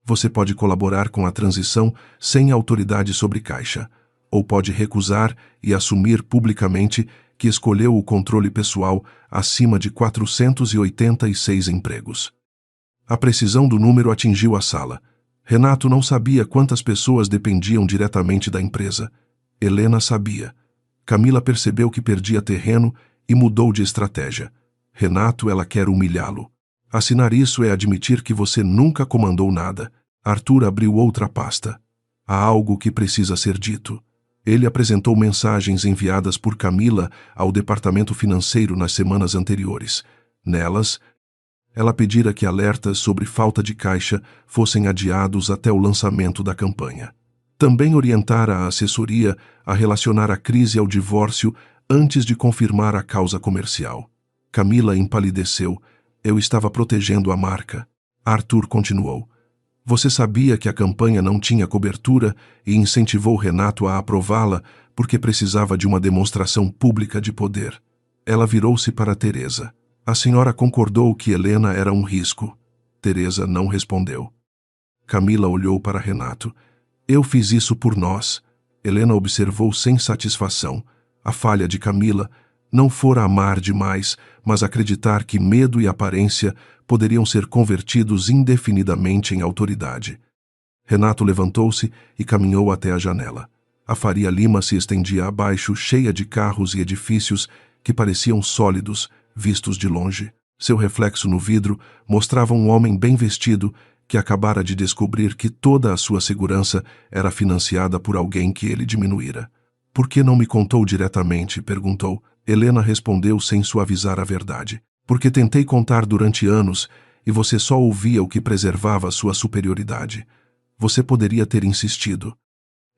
Você pode colaborar com a transição sem autoridade sobre caixa, ou pode recusar e assumir publicamente que escolheu o controle pessoal acima de 486 empregos. A precisão do número atingiu a sala. Renato não sabia quantas pessoas dependiam diretamente da empresa. Helena sabia. Camila percebeu que perdia terreno e mudou de estratégia. Renato, ela quer humilhá-lo. Assinar isso é admitir que você nunca comandou nada. Arthur abriu outra pasta. Há algo que precisa ser dito. Ele apresentou mensagens enviadas por Camila ao departamento financeiro nas semanas anteriores. Nelas, ela pedira que alertas sobre falta de caixa fossem adiados até o lançamento da campanha. Também orientara a assessoria a relacionar a crise ao divórcio antes de confirmar a causa comercial. Camila empalideceu. Eu estava protegendo a marca. Arthur continuou. Você sabia que a campanha não tinha cobertura e incentivou Renato a aprová-la porque precisava de uma demonstração pública de poder. Ela virou-se para Teresa. A senhora concordou que Helena era um risco. Teresa não respondeu. Camila olhou para Renato. Eu fiz isso por nós. Helena observou sem satisfação. A falha de Camila não fora amar demais, mas acreditar que medo e aparência poderiam ser convertidos indefinidamente em autoridade. Renato levantou-se e caminhou até a janela. A Faria Lima se estendia abaixo, cheia de carros e edifícios que pareciam sólidos, vistos de longe. Seu reflexo no vidro mostrava um homem bem vestido que acabara de descobrir que toda a sua segurança era financiada por alguém que ele diminuíra. Por que não me contou diretamente? Perguntou. Helena respondeu sem suavizar a verdade. Porque tentei contar durante anos e você só ouvia o que preservava sua superioridade. Você poderia ter insistido.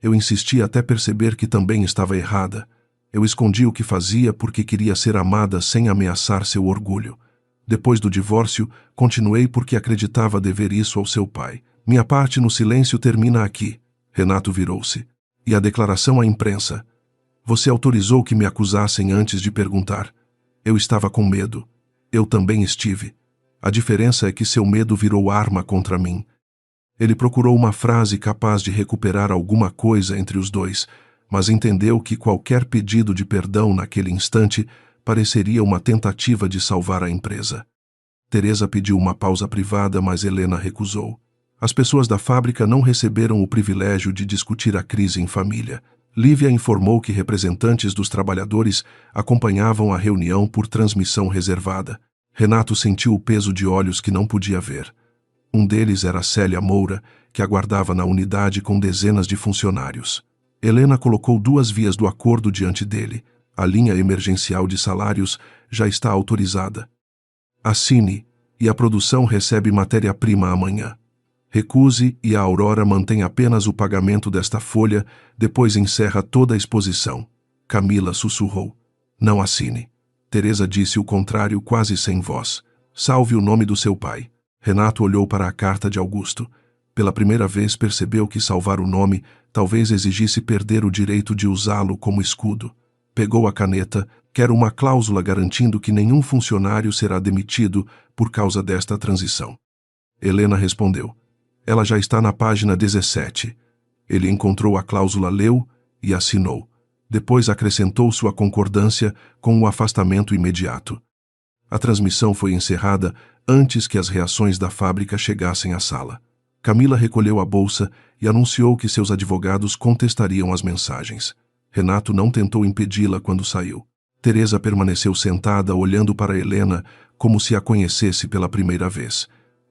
Eu insisti até perceber que também estava errada. Eu escondi o que fazia porque queria ser amada sem ameaçar seu orgulho. Depois do divórcio, continuei porque acreditava dever isso ao seu pai. Minha parte no silêncio termina aqui. Renato virou-se. E a declaração à imprensa? Você autorizou que me acusassem antes de perguntar. Eu estava com medo. Eu também estive. A diferença é que seu medo virou arma contra mim. Ele procurou uma frase capaz de recuperar alguma coisa entre os dois, mas entendeu que qualquer pedido de perdão naquele instante pareceria uma tentativa de salvar a empresa. Teresa pediu uma pausa privada, mas Helena recusou. As pessoas da fábrica não receberam o privilégio de discutir a crise em família. Lívia informou que representantes dos trabalhadores acompanhavam a reunião por transmissão reservada. Renato sentiu o peso de olhos que não podia ver. Um deles era Célia Moura, que aguardava na unidade com dezenas de funcionários. Helena colocou 2 vias do acordo diante dele. A linha emergencial de salários já está autorizada. Assine, e a produção recebe matéria-prima amanhã. Recuse e a Aurora mantém apenas o pagamento desta folha, depois encerra toda a exposição. Camila sussurrou. Não assine. Teresa disse o contrário quase sem voz. Salve o nome do seu pai. Renato olhou para a carta de Augusto. Pela primeira vez percebeu que salvar o nome talvez exigisse perder o direito de usá-lo como escudo. Pegou a caneta. Quero uma cláusula garantindo que nenhum funcionário será demitido por causa desta transição. Helena respondeu. Ela já está na página 17. Ele encontrou a cláusula, leu e assinou. Depois acrescentou sua concordância com o afastamento imediato. A transmissão foi encerrada antes que as reações da fábrica chegassem à sala. Camila recolheu a bolsa e anunciou que seus advogados contestariam as mensagens. Renato não tentou impedi-la quando saiu. Teresa permaneceu sentada olhando para Helena como se a conhecesse pela primeira vez.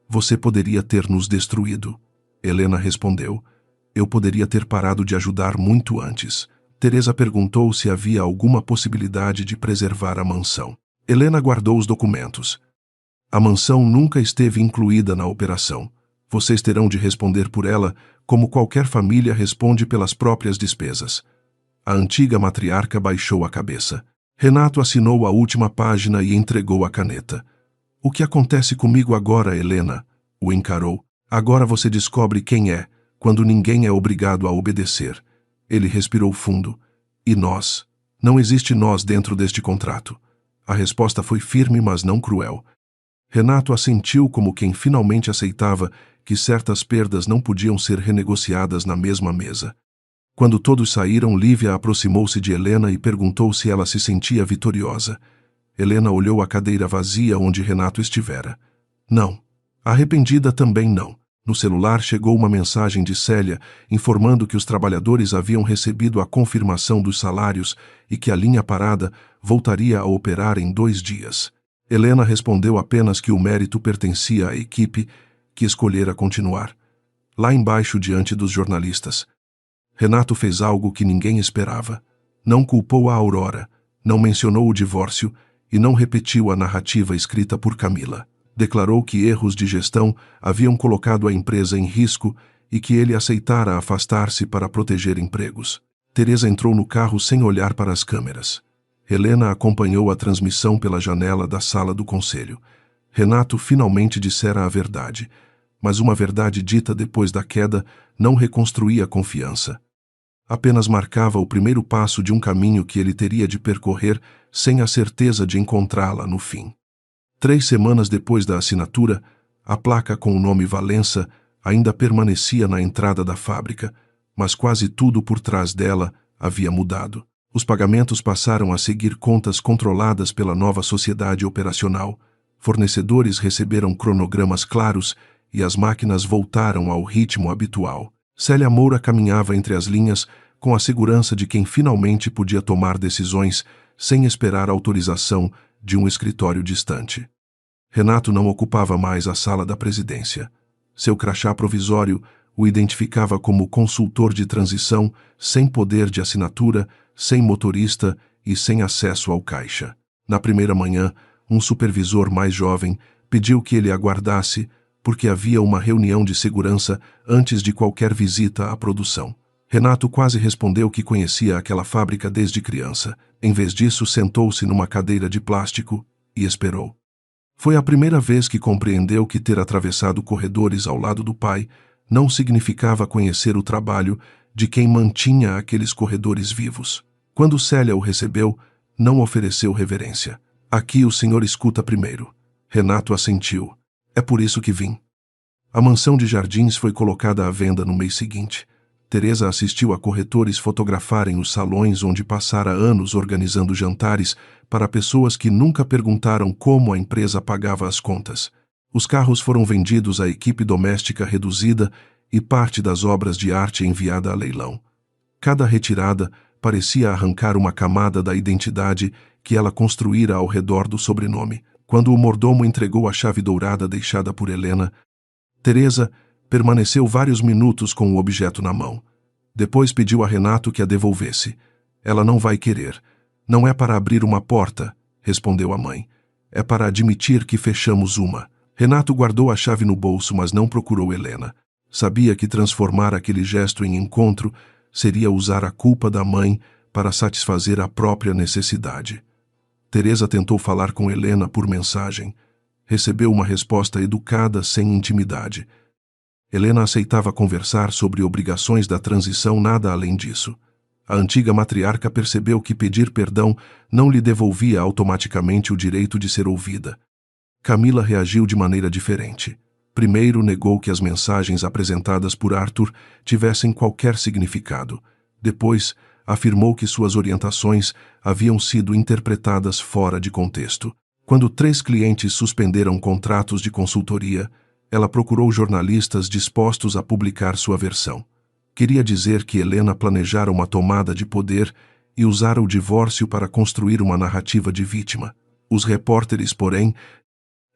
Você poderia ter nos destruído. Helena respondeu. Eu poderia ter parado de ajudar muito antes. Teresa perguntou se havia alguma possibilidade de preservar a mansão. Helena guardou os documentos. A mansão nunca esteve incluída na operação. Vocês terão de responder por ela, como qualquer família responde pelas próprias despesas. A antiga matriarca baixou a cabeça. Renato assinou a última página e entregou a caneta. O que acontece comigo agora, Helena? O encarou. Agora você descobre quem é, quando ninguém é obrigado a obedecer. Ele respirou fundo. E nós? Não existe nós dentro deste contrato. A resposta foi firme, mas não cruel. Renato assentiu como quem finalmente aceitava que certas perdas não podiam ser renegociadas na mesma mesa. Quando todos saíram, Lívia aproximou-se de Helena e perguntou se ela se sentia vitoriosa. Helena olhou a cadeira vazia onde Renato estivera. Não. Arrependida também não. No celular chegou uma mensagem de Célia informando que os trabalhadores haviam recebido a confirmação dos salários e que a linha parada voltaria a operar em 2 dias. Helena respondeu apenas que o mérito pertencia à equipe que escolhera continuar. Lá embaixo, diante dos jornalistas, Renato fez algo que ninguém esperava. Não culpou a Aurora, não mencionou o divórcio e não repetiu a narrativa escrita por Camila. Declarou que erros de gestão haviam colocado a empresa em risco e que ele aceitara afastar-se para proteger empregos. Teresa entrou no carro sem olhar para as câmeras. Helena acompanhou a transmissão pela janela da sala do conselho. Renato finalmente dissera a verdade, mas uma verdade dita depois da queda não reconstruía a confiança. Apenas marcava o primeiro passo de um caminho que ele teria de percorrer sem a certeza de encontrá-la no fim. 3 semanas depois da assinatura, a placa com o nome Valença ainda permanecia na entrada da fábrica, mas quase tudo por trás dela havia mudado. Os pagamentos passaram a seguir contas controladas pela nova sociedade operacional, fornecedores receberam cronogramas claros e as máquinas voltaram ao ritmo habitual. Célia Moura caminhava entre as linhas com a segurança de quem finalmente podia tomar decisões sem esperar autorização de um escritório distante. Renato não ocupava mais a sala da presidência. Seu crachá provisório o identificava como consultor de transição, sem poder de assinatura, sem motorista e sem acesso ao caixa. Na primeira manhã, um supervisor mais jovem pediu que ele aguardasse, porque havia uma reunião de segurança antes de qualquer visita à produção. Renato quase respondeu que conhecia aquela fábrica desde criança. Em vez disso, sentou-se numa cadeira de plástico e esperou. Foi a primeira vez que compreendeu que ter atravessado corredores ao lado do pai não significava conhecer o trabalho de quem mantinha aqueles corredores vivos. Quando Célia o recebeu, não ofereceu reverência. Aqui o senhor escuta primeiro. Renato assentiu. É por isso que vim. A mansão de Jardins foi colocada à venda no mês seguinte. Teresa assistiu a corretores fotografarem os salões onde passara anos organizando jantares para pessoas que nunca perguntaram como a empresa pagava as contas. Os carros foram vendidos à equipe doméstica reduzida e parte das obras de arte enviada a leilão. Cada retirada parecia arrancar uma camada da identidade que ela construíra ao redor do sobrenome. Quando o mordomo entregou a chave dourada deixada por Helena, Teresa permaneceu vários minutos com o objeto na mão. Depois pediu a Renato que a devolvesse. Ela não vai querer. Não é para abrir uma porta, respondeu a mãe. É para admitir que fechamos uma. Renato guardou a chave no bolso, mas não procurou Helena. Sabia que transformar aquele gesto em encontro seria usar a culpa da mãe para satisfazer a própria necessidade. Teresa tentou falar com Helena por mensagem. Recebeu uma resposta educada sem intimidade. Helena aceitava conversar sobre obrigações da transição, nada além disso. A antiga matriarca percebeu que pedir perdão não lhe devolvia automaticamente o direito de ser ouvida. Camila reagiu de maneira diferente. Primeiro, negou que as mensagens apresentadas por Arthur tivessem qualquer significado. Depois, afirmou que suas orientações haviam sido interpretadas fora de contexto. Quando 3 clientes suspenderam contratos de consultoria, ela procurou jornalistas dispostos a publicar sua versão. Queria dizer que Helena planejara uma tomada de poder e usara o divórcio para construir uma narrativa de vítima. Os repórteres, porém,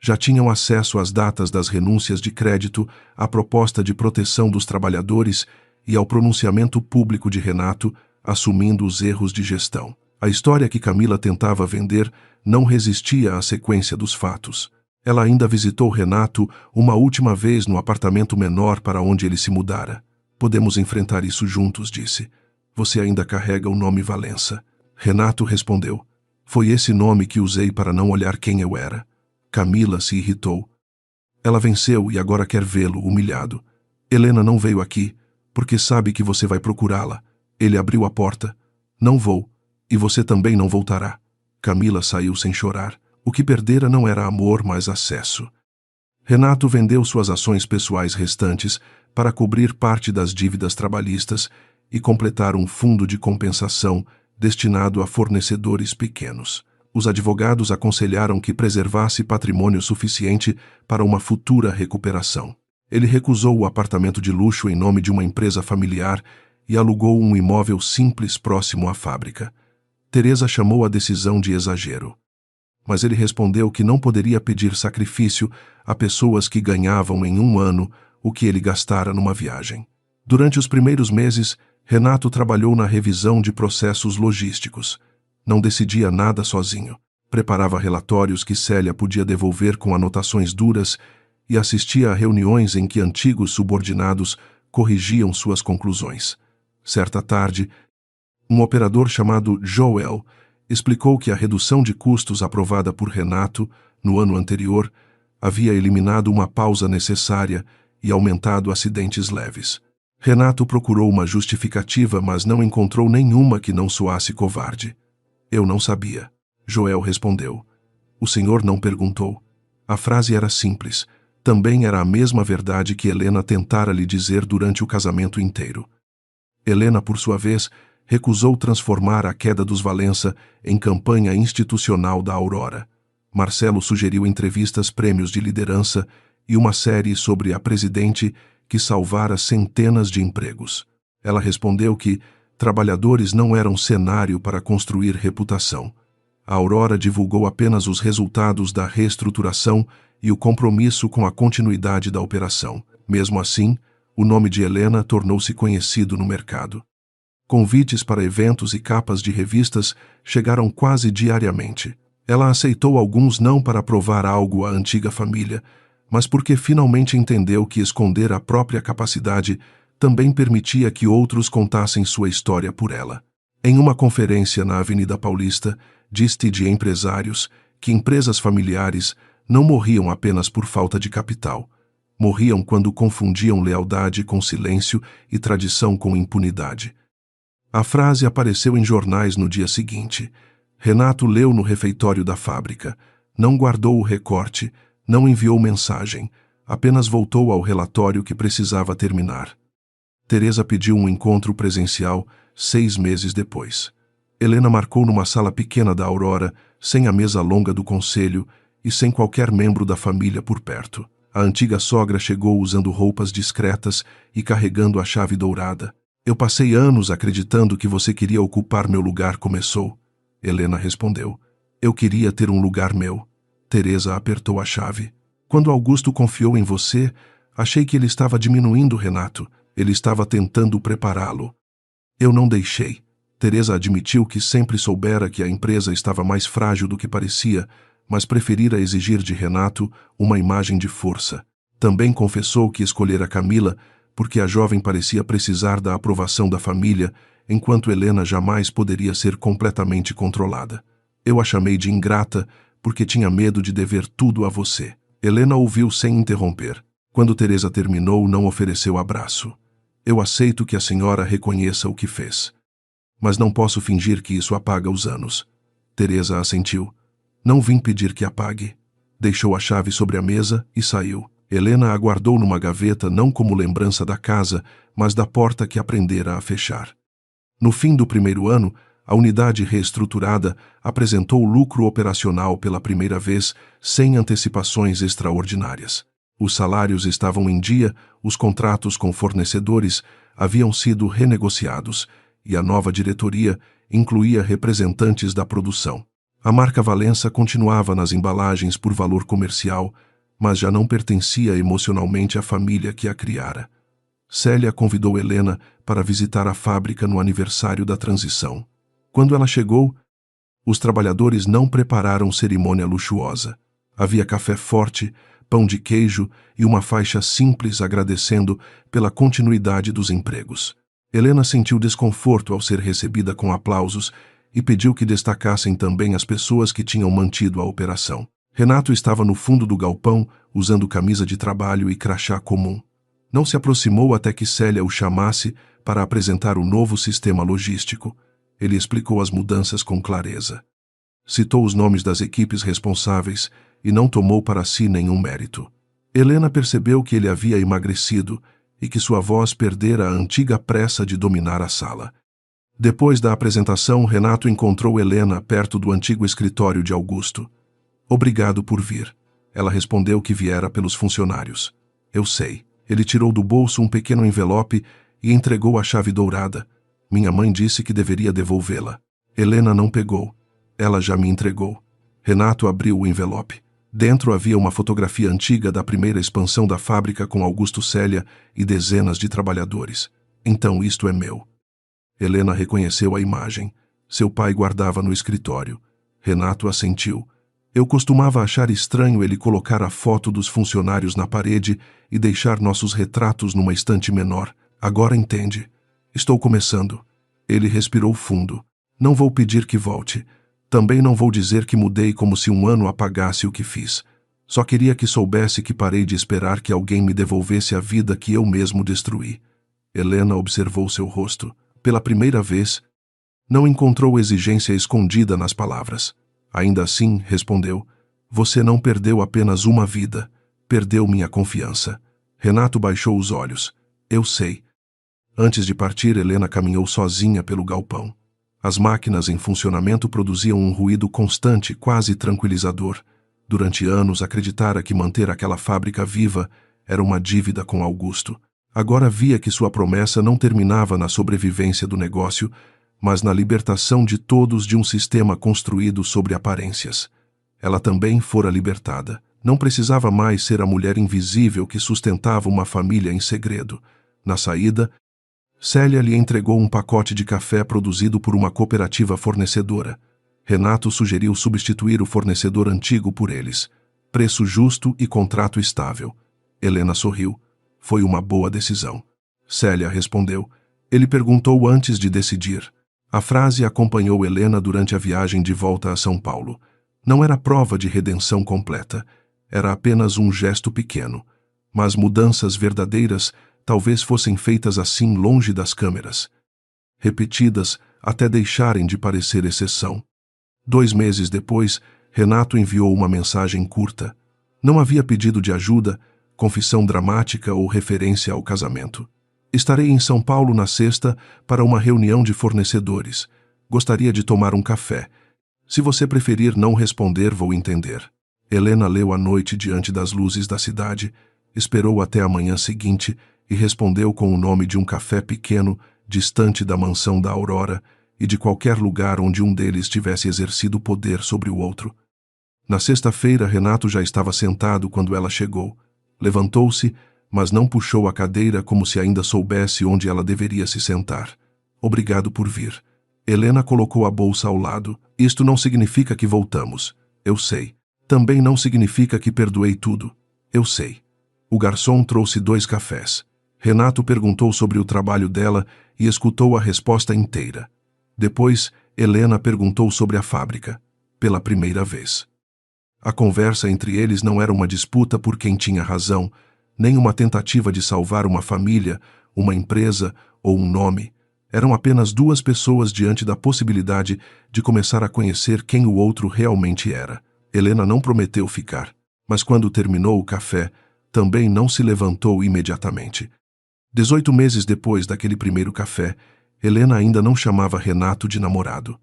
já tinham acesso às datas das renúncias de crédito, à proposta de proteção dos trabalhadores e ao pronunciamento público de Renato, assumindo os erros de gestão. A história que Camila tentava vender não resistia à sequência dos fatos. Ela ainda visitou Renato uma última vez no apartamento menor para onde ele se mudara. Podemos enfrentar isso juntos, disse. Você ainda carrega o nome Valença. Renato respondeu. Foi esse nome que usei para não olhar quem eu era. Camila se irritou. Ela venceu e agora quer vê-lo humilhado. Helena não veio aqui, porque sabe que você vai procurá-la. Ele abriu a porta. Não vou. E você também não voltará. Camila saiu sem chorar. O que perdera não era amor, mas acesso. Renato vendeu suas ações pessoais restantes para cobrir parte das dívidas trabalhistas e completar um fundo de compensação destinado a fornecedores pequenos. Os advogados aconselharam que preservasse patrimônio suficiente para uma futura recuperação. Ele recusou o apartamento de luxo em nome de uma empresa familiar e alugou um imóvel simples próximo à fábrica. Teresa chamou a decisão de exagero. Mas ele respondeu que não poderia pedir sacrifício a pessoas que ganhavam em um ano o que ele gastara numa viagem. Durante os primeiros meses, Renato trabalhou na revisão de processos logísticos. Não decidia nada sozinho. Preparava relatórios que Célia podia devolver com anotações duras e assistia a reuniões em que antigos subordinados corrigiam suas conclusões. Certa tarde, um operador chamado Joel explicou que a redução de custos aprovada por Renato no ano anterior havia eliminado uma pausa necessária e aumentado acidentes leves. Renato procurou uma justificativa, mas não encontrou nenhuma que não soasse covarde. Eu não sabia. Joel respondeu. O senhor não perguntou. A frase era simples. Também era a mesma verdade que Helena tentara lhe dizer durante o casamento inteiro. Helena, por sua vez, recusou transformar a queda dos Valença em campanha institucional da Aurora. Marcelo sugeriu entrevistas, prêmios de liderança e uma série sobre a presidente que salvara centenas de empregos. Ela respondeu que trabalhadores não eram cenário para construir reputação. A Aurora divulgou apenas os resultados da reestruturação e o compromisso com a continuidade da operação. Mesmo assim, o nome de Helena tornou-se conhecido no mercado. Convites para eventos e capas de revistas chegaram quase diariamente. Ela aceitou alguns não para provar algo à antiga família, mas porque finalmente entendeu que esconder a própria capacidade também permitia que outros contassem sua história por ela. Em uma conferência na Avenida Paulista, disse de empresários que empresas familiares não morriam apenas por falta de capital. Morriam quando confundiam lealdade com silêncio e tradição com impunidade. A frase apareceu em jornais no dia seguinte. Renato leu no refeitório da fábrica. Não guardou o recorte, não enviou mensagem. Apenas voltou ao relatório que precisava terminar. Teresa pediu um encontro presencial 6 meses depois. Helena marcou numa sala pequena da Aurora, sem a mesa longa do conselho e sem qualquer membro da família por perto. A antiga sogra chegou usando roupas discretas e carregando a chave dourada. Eu passei anos acreditando que você queria ocupar meu lugar, começou. Helena respondeu. Eu queria ter um lugar meu. Teresa apertou a chave. Quando Augusto confiou em você, achei que ele estava diminuindo Renato. Ele estava tentando prepará-lo. Eu não deixei. Teresa admitiu que sempre soubera que a empresa estava mais frágil do que parecia, mas preferira exigir de Renato uma imagem de força. Também confessou que escolhera Camila porque a jovem parecia precisar da aprovação da família, enquanto Helena jamais poderia ser completamente controlada. Eu a chamei de ingrata porque tinha medo de dever tudo a você. Helena ouviu sem interromper. Quando Teresa terminou, não ofereceu abraço. Eu aceito que a senhora reconheça o que fez. Mas não posso fingir que isso apaga os anos. Teresa assentiu. Não vim pedir que apague. Deixou a chave sobre a mesa e saiu. Helena a guardou numa gaveta não como lembrança da casa, mas da porta que aprendera a fechar. No fim do primeiro ano, a unidade reestruturada apresentou lucro operacional pela primeira vez, sem antecipações extraordinárias. Os salários estavam em dia, os contratos com fornecedores haviam sido renegociados e a nova diretoria incluía representantes da produção. A marca Valença continuava nas embalagens por valor comercial, mas já não pertencia emocionalmente à família que a criara. Célia convidou Helena para visitar a fábrica no aniversário da transição. Quando ela chegou, os trabalhadores não prepararam cerimônia luxuosa. Havia café forte, pão de queijo e uma faixa simples agradecendo pela continuidade dos empregos. Helena sentiu desconforto ao ser recebida com aplausos e pediu que destacassem também as pessoas que tinham mantido a operação. Renato estava no fundo do galpão, usando camisa de trabalho e crachá comum. Não se aproximou até que Célia o chamasse para apresentar o novo sistema logístico. Ele explicou as mudanças com clareza. Citou os nomes das equipes responsáveis e não tomou para si nenhum mérito. Helena percebeu que ele havia emagrecido e que sua voz perdera a antiga pressa de dominar a sala. Depois da apresentação, Renato encontrou Helena perto do antigo escritório de Augusto. Obrigado por vir. Ela respondeu que viera pelos funcionários. Eu sei. Ele tirou do bolso um pequeno envelope e entregou a chave dourada. Minha mãe disse que deveria devolvê-la. Helena não pegou. Ela já me entregou. Renato abriu o envelope. Dentro havia uma fotografia antiga da primeira expansão da fábrica com Augusto, Célia e dezenas de trabalhadores. Então isto é meu. Helena reconheceu a imagem. Seu pai guardava no escritório. Renato assentiu. Eu costumava achar estranho ele colocar a foto dos funcionários na parede e deixar nossos retratos numa estante menor. Agora entende. Estou começando. Ele respirou fundo. Não vou pedir que volte. Também não vou dizer que mudei como se um ano apagasse o que fiz. Só queria que soubesse que parei de esperar que alguém me devolvesse a vida que eu mesmo destruí. Helena observou seu rosto. Pela primeira vez, não encontrou exigência escondida nas palavras. Ainda assim, respondeu, você não perdeu apenas uma vida, perdeu minha confiança. Renato baixou os olhos. Eu sei. Antes de partir, Helena caminhou sozinha pelo galpão. As máquinas em funcionamento produziam um ruído constante, quase tranquilizador. Durante anos, acreditara que manter aquela fábrica viva era uma dívida com Augusto. Agora via que sua promessa não terminava na sobrevivência do negócio, mas na libertação de todos de um sistema construído sobre aparências. Ela também fora libertada. Não precisava mais ser a mulher invisível que sustentava uma família em segredo. Na saída, Célia lhe entregou um pacote de café produzido por uma cooperativa fornecedora. Renato sugeriu substituir o fornecedor antigo por eles. Preço justo e contrato estável. Helena sorriu. Foi uma boa decisão. Célia respondeu. Ele perguntou antes de decidir. A frase acompanhou Helena durante a viagem de volta a São Paulo. Não era prova de redenção completa. Era apenas um gesto pequeno. Mas mudanças verdadeiras talvez fossem feitas assim longe das câmeras. Repetidas até deixarem de parecer exceção. 2 meses depois, Renato enviou uma mensagem curta. Não havia pedido de ajuda, confissão dramática ou referência ao casamento. Estarei em São Paulo na sexta para uma reunião de fornecedores. Gostaria de tomar um café. Se você preferir não responder, vou entender. Helena leu à noite diante das luzes da cidade, esperou até a manhã seguinte e respondeu com o nome de um café pequeno, distante da mansão da Aurora e de qualquer lugar onde um deles tivesse exercido poder sobre o outro. Na sexta-feira, Renato já estava sentado quando ela chegou. Levantou-se, mas não puxou a cadeira como se ainda soubesse onde ela deveria se sentar. Obrigado por vir. Helena colocou a bolsa ao lado. Isto não significa que voltamos. Eu sei. Também não significa que perdoei tudo. Eu sei. O garçom trouxe 2 cafés. Renato perguntou sobre o trabalho dela e escutou a resposta inteira. Depois, Helena perguntou sobre a fábrica, pela primeira vez. A conversa entre eles não era uma disputa por quem tinha razão, nem uma tentativa de salvar uma família, uma empresa ou um nome. Eram apenas 2 pessoas diante da possibilidade de começar a conhecer quem o outro realmente era. Helena não prometeu ficar, mas quando terminou o café, também não se levantou imediatamente. 18 meses depois daquele primeiro café, Helena ainda não chamava Renato de namorado.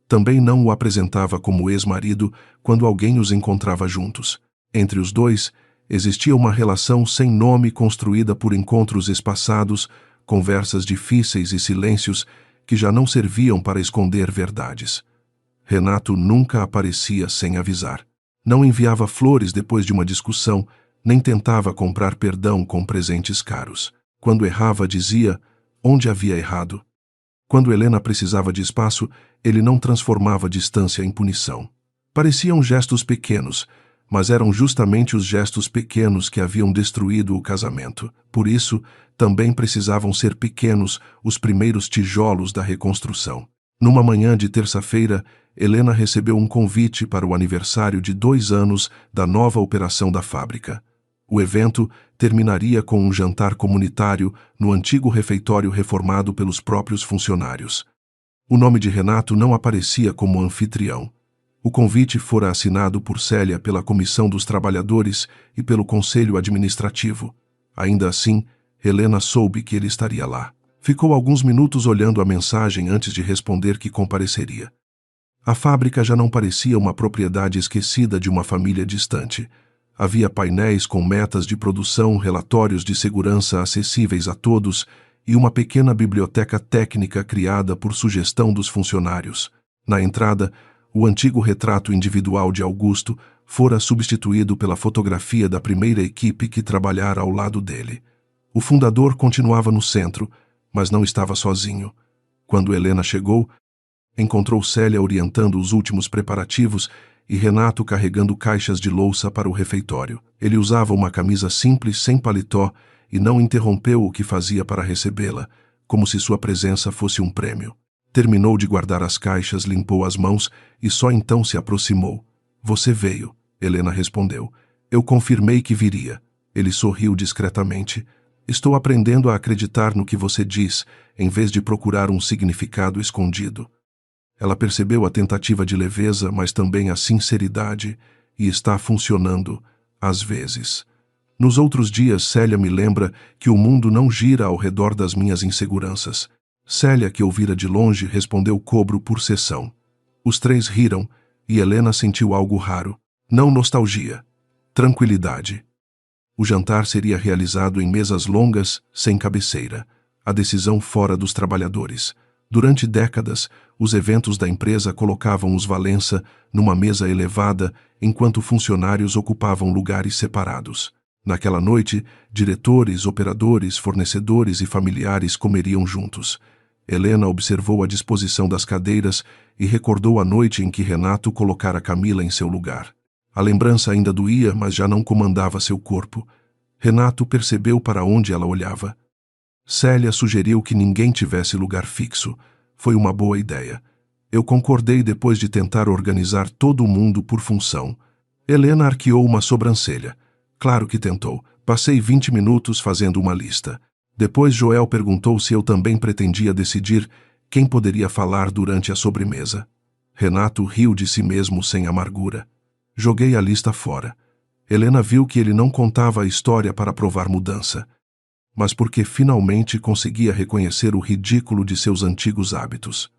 Também não o apresentava como ex-marido quando alguém os encontrava juntos. Entre os dois, existia uma relação sem nome construída por encontros espaçados, conversas difíceis e silêncios que já não serviam para esconder verdades. Renato nunca aparecia sem avisar. Não enviava flores depois de uma discussão, nem tentava comprar perdão com presentes caros. Quando errava, dizia onde havia errado. Quando Helena precisava de espaço, ele não transformava distância em punição. Pareciam gestos pequenos, mas eram justamente os gestos pequenos que haviam destruído o casamento. Por isso, também precisavam ser pequenos os primeiros tijolos da reconstrução. Numa manhã de terça-feira, Helena recebeu um convite para o aniversário de 2 anos da nova operação da fábrica. O evento terminaria com um jantar comunitário no antigo refeitório reformado pelos próprios funcionários. O nome de Renato não aparecia como anfitrião. O convite fora assinado por Célia pela Comissão dos Trabalhadores e pelo Conselho Administrativo. Ainda assim, Helena soube que ele estaria lá. Ficou alguns minutos olhando a mensagem antes de responder que compareceria. A fábrica já não parecia uma propriedade esquecida de uma família distante. Havia painéis com metas de produção, relatórios de segurança acessíveis a todos e uma pequena biblioteca técnica criada por sugestão dos funcionários. Na entrada, o antigo retrato individual de Augusto fora substituído pela fotografia da primeira equipe que trabalhara ao lado dele. O fundador continuava no centro, mas não estava sozinho. Quando Helena chegou, encontrou Célia orientando os últimos preparativos e Renato carregando caixas de louça para o refeitório. Ele usava uma camisa simples, sem paletó, e não interrompeu o que fazia para recebê-la, como se sua presença fosse um prêmio. Terminou de guardar as caixas, limpou as mãos e só então se aproximou. Você veio, Helena respondeu. Eu confirmei que viria. Ele sorriu discretamente. Estou aprendendo a acreditar no que você diz, em vez de procurar um significado escondido. Ela percebeu a tentativa de leveza, mas também a sinceridade, e está funcionando, às vezes. Nos outros dias, Célia me lembra que o mundo não gira ao redor das minhas inseguranças. Célia, que ouvira de longe, respondeu cobro por sessão. Os 3 riram, e Helena sentiu algo raro. Não nostalgia. Tranquilidade. O jantar seria realizado em mesas longas, sem cabeceira. A decisão fora dos trabalhadores. Durante décadas, os eventos da empresa colocavam os Valença numa mesa elevada, enquanto funcionários ocupavam lugares separados. Naquela noite, diretores, operadores, fornecedores e familiares comeriam juntos. Helena observou a disposição das cadeiras e recordou a noite em que Renato colocara Camila em seu lugar. A lembrança ainda doía, mas já não comandava seu corpo. Renato percebeu para onde ela olhava. Célia sugeriu que ninguém tivesse lugar fixo. Foi uma boa ideia. Eu concordei depois de tentar organizar todo mundo por função. Helena arqueou uma sobrancelha. Claro que tentou. Passei 20 minutos fazendo uma lista. Depois Joel perguntou se eu também pretendia decidir quem poderia falar durante a sobremesa. Renato riu de si mesmo sem amargura. Joguei a lista fora. Helena viu que ele não contava a história para provar mudança, mas porque finalmente conseguia reconhecer o ridículo de seus antigos hábitos.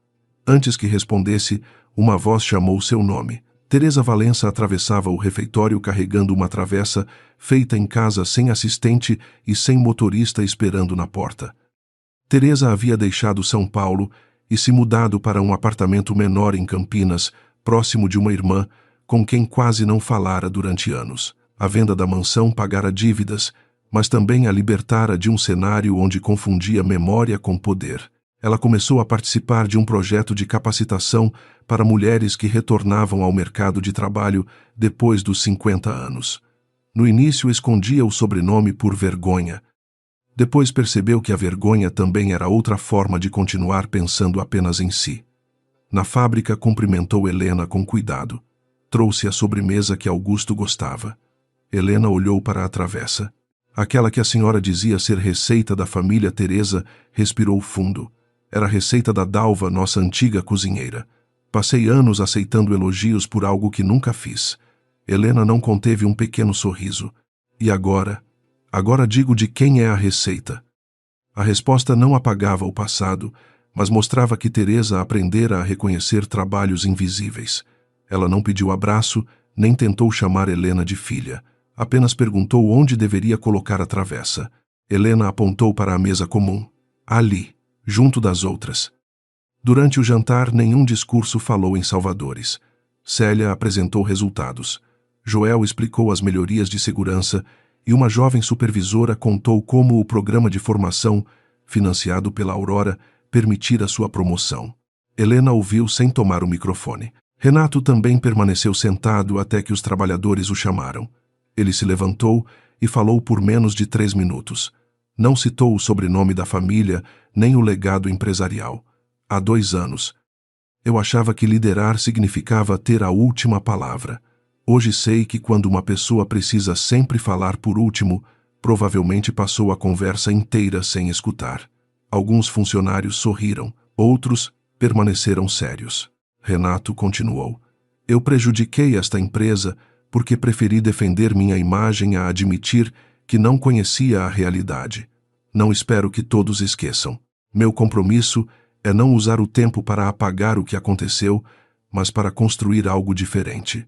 Antes que respondesse, uma voz chamou seu nome. Teresa Valença atravessava o refeitório carregando uma travessa feita em casa sem assistente e sem motorista esperando na porta. Teresa havia deixado São Paulo e se mudado para um apartamento menor em Campinas, próximo de uma irmã, com quem quase não falara durante anos. A venda da mansão pagara dívidas, mas também a libertara de um cenário onde confundia memória com poder. Ela começou a participar de um projeto de capacitação para mulheres que retornavam ao mercado de trabalho depois dos 50 anos. No início escondia o sobrenome por vergonha. Depois percebeu que a vergonha também era outra forma de continuar pensando apenas em si. Na fábrica cumprimentou Helena com cuidado. Trouxe a sobremesa que Augusto gostava. Helena olhou para a travessa. Aquela que a senhora dizia ser receita da família Teresa respirou fundo. Era a receita da Dalva, nossa antiga cozinheira. Passei anos aceitando elogios por algo que nunca fiz. Helena não conteve um pequeno sorriso. E agora? Agora digo de quem é a receita. A resposta não apagava o passado, mas mostrava que Teresa aprendera a reconhecer trabalhos invisíveis. Ela não pediu abraço, nem tentou chamar Helena de filha. Apenas perguntou onde deveria colocar a travessa. Helena apontou para a mesa comum. Ali, junto das outras. Durante o jantar, nenhum discurso falou em salvadores. Célia apresentou resultados. Joel explicou as melhorias de segurança e uma jovem supervisora contou como o programa de formação, financiado pela Aurora, permitira sua promoção. Helena ouviu sem tomar o microfone. Renato também permaneceu sentado até que os trabalhadores o chamaram. Ele se levantou e falou por menos de 3 minutos. Não citou o sobrenome da família, nem o legado empresarial. Há 2 anos. Eu achava que liderar significava ter a última palavra. Hoje sei que quando uma pessoa precisa sempre falar por último, provavelmente passou a conversa inteira sem escutar. Alguns funcionários sorriram, outros permaneceram sérios. Renato continuou. Eu prejudiquei esta empresa porque preferi defender minha imagem a admitir que não conhecia a realidade. Não espero que todos esqueçam. Meu compromisso é não usar o tempo para apagar o que aconteceu, mas para construir algo diferente.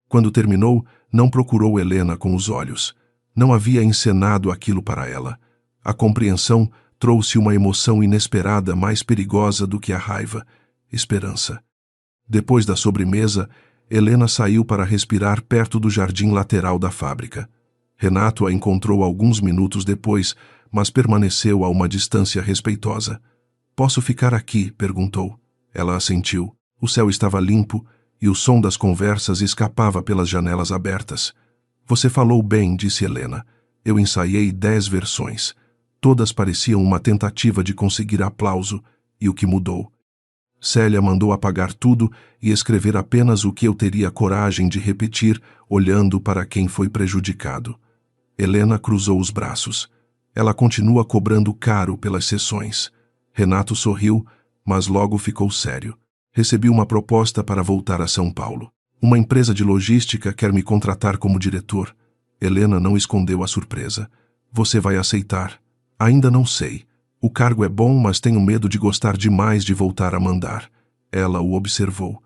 Quando terminou, não procurou Helena com os olhos. Não havia encenado aquilo para ela. A compreensão trouxe uma emoção inesperada mais perigosa do que a raiva, esperança. Depois da sobremesa, Helena saiu para respirar perto do jardim lateral da fábrica. Renato a encontrou alguns minutos depois, mas permaneceu a uma distância respeitosa. Posso ficar aqui? Perguntou. Ela assentiu. O céu estava limpo e o som das conversas escapava pelas janelas abertas. Você falou bem, disse Helena. Eu ensaiei 10 versões. Todas pareciam uma tentativa de conseguir aplauso, e o que mudou? Célia mandou apagar tudo e escrever apenas o que eu teria coragem de repetir, olhando para quem foi prejudicado. Helena cruzou os braços. Ela continua cobrando caro pelas sessões. Renato sorriu, mas logo ficou sério. Recebi uma proposta para voltar a São Paulo. Uma empresa de logística quer me contratar como diretor. Helena não escondeu a surpresa. Você vai aceitar? Ainda não sei. O cargo é bom, mas tenho medo de gostar demais de voltar a mandar. Ela o observou.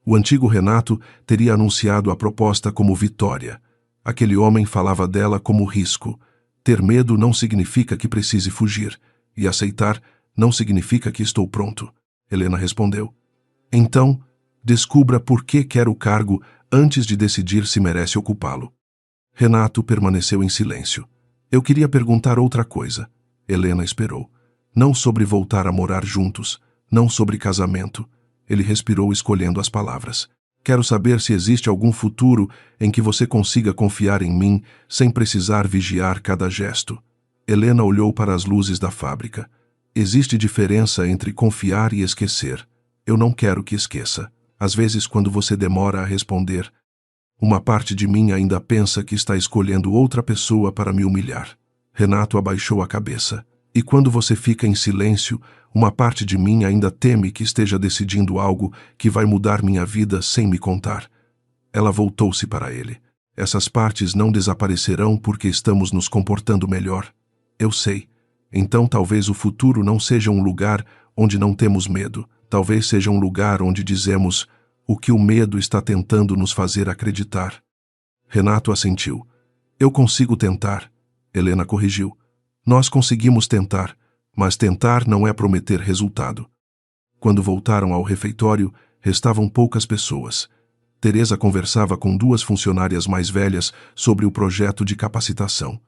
O antigo Renato teria anunciado a proposta como vitória. Aquele homem falava dela como risco. Ter medo não significa que precise fugir. E aceitar não significa que estou pronto. Helena respondeu. Então, descubra por que quer o cargo antes de decidir se merece ocupá-lo. Renato permaneceu em silêncio. Eu queria perguntar outra coisa. Helena esperou. Não sobre voltar a morar juntos, não sobre casamento. Ele respirou escolhendo as palavras. Quero saber se existe algum futuro em que você consiga confiar em mim sem precisar vigiar cada gesto. Helena olhou para as luzes da fábrica. Existe diferença entre confiar e esquecer. Eu não quero que esqueça. Às vezes, quando você demora a responder, uma parte de mim ainda pensa que está escolhendo outra pessoa para me humilhar. Renato abaixou a cabeça. E quando você fica em silêncio, uma parte de mim ainda teme que esteja decidindo algo que vai mudar minha vida sem me contar. Ela voltou-se para ele. Essas partes não desaparecerão porque estamos nos comportando melhor. Eu sei. Então talvez o futuro não seja um lugar onde não temos medo. Talvez seja um lugar onde dizemos o que o medo está tentando nos fazer acreditar. Renato assentiu. Eu consigo tentar. Helena corrigiu. Nós conseguimos tentar, mas tentar não é prometer resultado. Quando voltaram ao refeitório, restavam poucas pessoas. Teresa conversava com duas funcionárias mais velhas sobre o projeto de capacitação.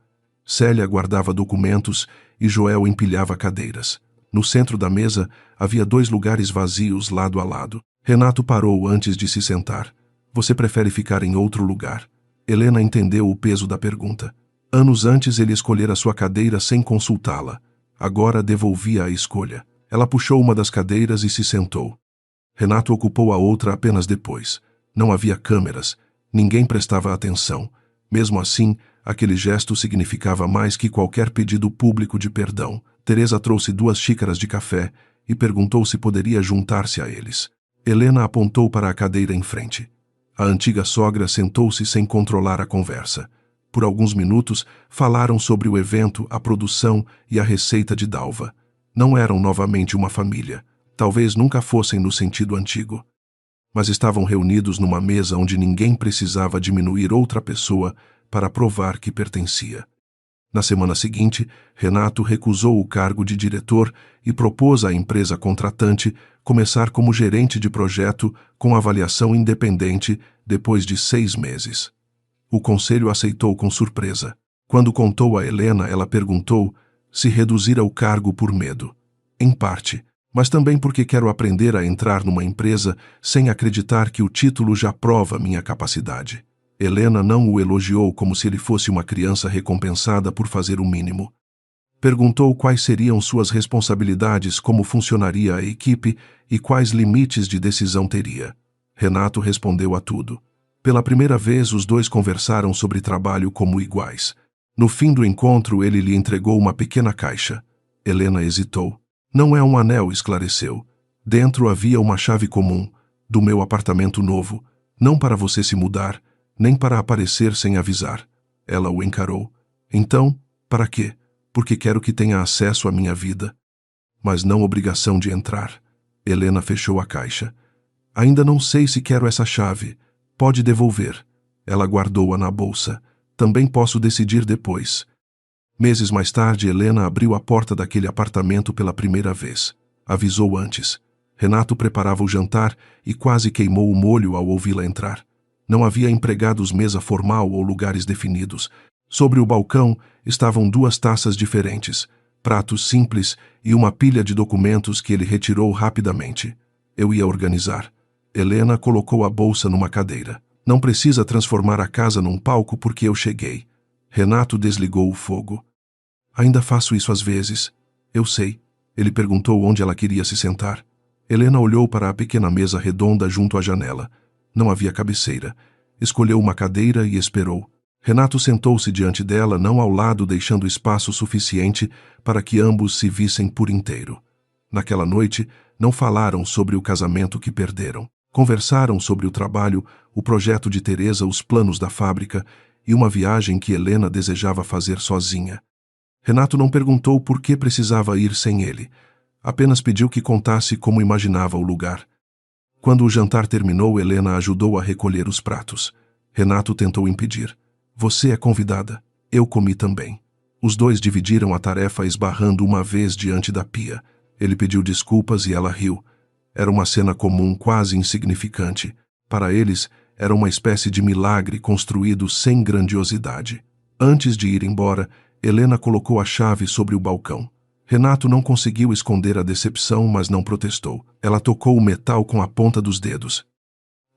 Célia guardava documentos e Joel empilhava cadeiras. No centro da mesa havia 2 lugares vazios lado a lado. Renato parou antes de se sentar. Você prefere ficar em outro lugar? Helena entendeu o peso da pergunta. Anos antes ele escolhera sua cadeira sem consultá-la. Agora devolvia a escolha. Ela puxou uma das cadeiras e se sentou. Renato ocupou a outra apenas depois. Não havia câmeras. Ninguém prestava atenção. Mesmo assim, aquele gesto significava mais que qualquer pedido público de perdão. Teresa trouxe 2 xícaras de café e perguntou se poderia juntar-se a eles. Helena apontou para a cadeira em frente. A antiga sogra sentou-se sem controlar a conversa. Por alguns minutos, falaram sobre o evento, a produção e a receita de Dalva. Não eram novamente uma família. Talvez nunca fossem no sentido antigo. Mas estavam reunidos numa mesa onde ninguém precisava diminuir outra pessoa para provar que pertencia. Na semana seguinte, Renato recusou o cargo de diretor e propôs à empresa contratante começar como gerente de projeto com avaliação independente depois de 6 meses. O conselho aceitou com surpresa. Quando contou a Helena, ela perguntou se reduzira o cargo por medo. Em parte, mas também porque quero aprender a entrar numa empresa sem acreditar que o título já prova minha capacidade. Helena não o elogiou como se ele fosse uma criança recompensada por fazer o mínimo. Perguntou quais seriam suas responsabilidades, como funcionaria a equipe e quais limites de decisão teria. Renato respondeu a tudo. Pela primeira vez, os dois conversaram sobre trabalho como iguais. No fim do encontro, ele lhe entregou uma pequena caixa. Helena hesitou. Não é um anel, esclareceu. Dentro havia uma chave comum, do meu apartamento novo, não para você se mudar, nem para aparecer sem avisar. Ela o encarou. Então, para quê? Porque quero que tenha acesso à minha vida. Mas não obrigação de entrar. Helena fechou a caixa. Ainda não sei se quero essa chave. Pode devolver. Ela guardou-a na bolsa. Também posso decidir depois. Meses mais tarde, Helena abriu a porta daquele apartamento pela primeira vez. Avisou antes. Renato preparava o jantar e quase queimou o molho ao ouvi-la entrar. Não havia empregados, mesa formal ou lugares definidos. Sobre o balcão estavam 2 taças diferentes, pratos simples e uma pilha de documentos que ele retirou rapidamente. Eu ia organizar. Helena colocou a bolsa numa cadeira. Não precisa transformar a casa num palco porque eu cheguei. Renato desligou o fogo. Ainda faço isso às vezes. Eu sei. Ele perguntou onde ela queria se sentar. Helena olhou para a pequena mesa redonda junto à janela. Não havia cabeceira. Escolheu uma cadeira e esperou. Renato sentou-se diante dela, não ao lado, deixando espaço suficiente para que ambos se vissem por inteiro. Naquela noite, não falaram sobre o casamento que perderam. Conversaram sobre o trabalho, o projeto de Teresa, os planos da fábrica e uma viagem que Helena desejava fazer sozinha. Renato não perguntou por que precisava ir sem ele. Apenas pediu que contasse como imaginava o lugar. Quando o jantar terminou, Helena ajudou a recolher os pratos. Renato tentou impedir. Você é convidada. Eu comi também. Os dois dividiram a tarefa, esbarrando uma vez diante da pia. Ele pediu desculpas e ela riu. Era uma cena comum, quase insignificante. Para eles, era uma espécie de milagre construído sem grandiosidade. Antes de ir embora, Helena colocou a chave sobre o balcão. Renato não conseguiu esconder a decepção, mas não protestou. Ela tocou o metal com a ponta dos dedos.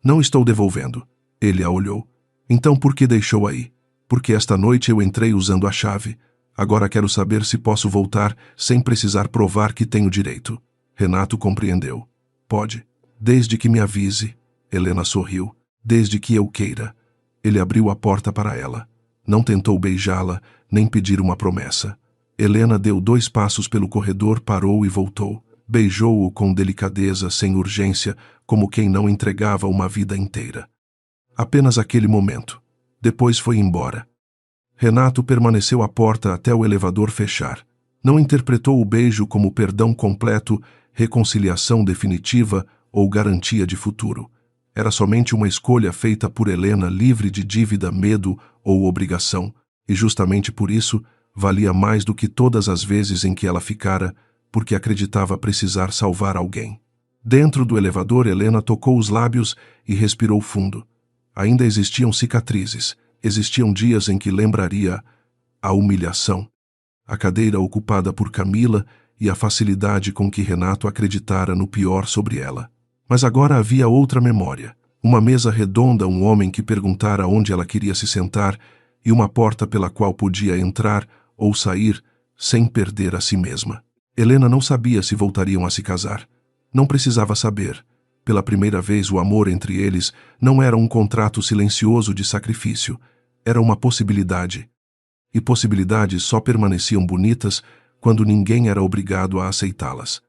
Não estou devolvendo. Ele a olhou. Então por que deixou aí? Porque esta noite eu entrei usando a chave. Agora quero saber se posso voltar sem precisar provar que tenho direito. Renato compreendeu. Pode. Desde que me avise. Helena sorriu. Desde que eu queira. Ele abriu a porta para ela. Não tentou beijá-la, nem pedir uma promessa. Helena deu 2 passos pelo corredor, parou e voltou. Beijou-o com delicadeza, sem urgência, como quem não entregava uma vida inteira. Apenas aquele momento. Depois foi embora. Renato permaneceu à porta até o elevador fechar. Não interpretou o beijo como perdão completo, reconciliação definitiva ou garantia de futuro. Era somente uma escolha feita por Helena, livre de dívida, medo ou obrigação, e justamente por isso valia mais do que todas as vezes em que ela ficara, porque acreditava precisar salvar alguém. Dentro do elevador, Helena tocou os lábios e respirou fundo. Ainda existiam cicatrizes, existiam dias em que lembraria a humilhação, a cadeira ocupada por Camila e a facilidade com que Renato acreditara no pior sobre ela. Mas agora havia outra memória. Uma mesa redonda, um homem que perguntara onde ela queria se sentar e uma porta pela qual podia entrar ou sair sem perder a si mesma. Helena não sabia se voltariam a se casar. Não precisava saber. Pela primeira vez, o amor entre eles não era um contrato silencioso de sacrifício. Era uma possibilidade. E possibilidades só permaneciam bonitas quando ninguém era obrigado a aceitá-las.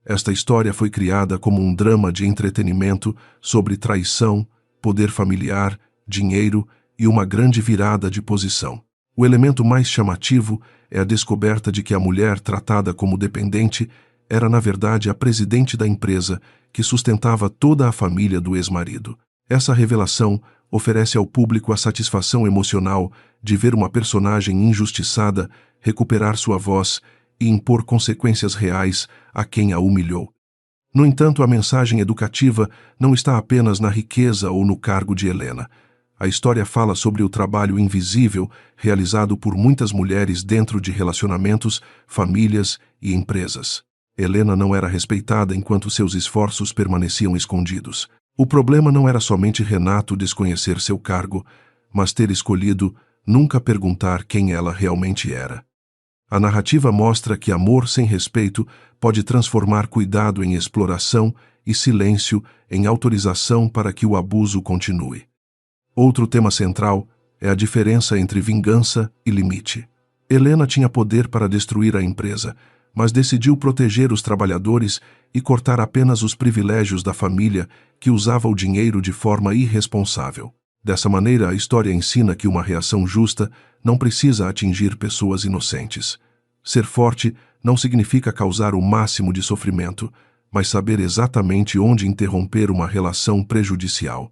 Esta história foi criada como um drama de entretenimento sobre traição, poder familiar, dinheiro e uma grande virada de posição. O elemento mais chamativo é a descoberta de que a mulher tratada como dependente era, na verdade, a presidente da empresa que sustentava toda a família do ex-marido. Essa revelação oferece ao público a satisfação emocional de ver uma personagem injustiçada recuperar sua voz e impor consequências reais a quem a humilhou. No entanto, a mensagem educativa não está apenas na riqueza ou no cargo de Helena. A história fala sobre o trabalho invisível realizado por muitas mulheres dentro de relacionamentos, famílias e empresas. Helena não era respeitada enquanto seus esforços permaneciam escondidos. O problema não era somente Renato desconhecer seu cargo, mas ter escolhido nunca perguntar quem ela realmente era. A narrativa mostra que amor sem respeito pode transformar cuidado em exploração e silêncio em autorização para que o abuso continue. Outro tema central é a diferença entre vingança e limite. Helena tinha poder para destruir a empresa, mas decidiu proteger os trabalhadores e cortar apenas os privilégios da família que usava o dinheiro de forma irresponsável. Dessa maneira, a história ensina que uma reação justa não precisa atingir pessoas inocentes. Ser forte não significa causar o máximo de sofrimento, mas saber exatamente onde interromper uma relação prejudicial.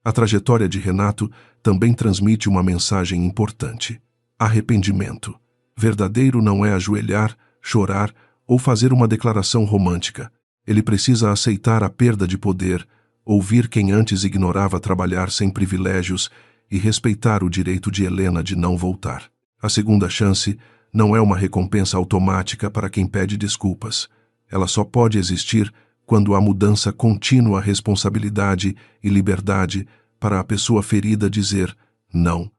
A trajetória de Renato também transmite uma mensagem importante. Arrependimento. Verdadeiro não é ajoelhar, chorar ou fazer uma declaração romântica. Ele precisa aceitar a perda de poder, ouvir quem antes ignorava trabalhar sem privilégios e respeitar o direito de Helena de não voltar. A segunda chance não é uma recompensa automática para quem pede desculpas. Ela só pode existir quando há mudança contínua, responsabilidade e liberdade para a pessoa ferida dizer não.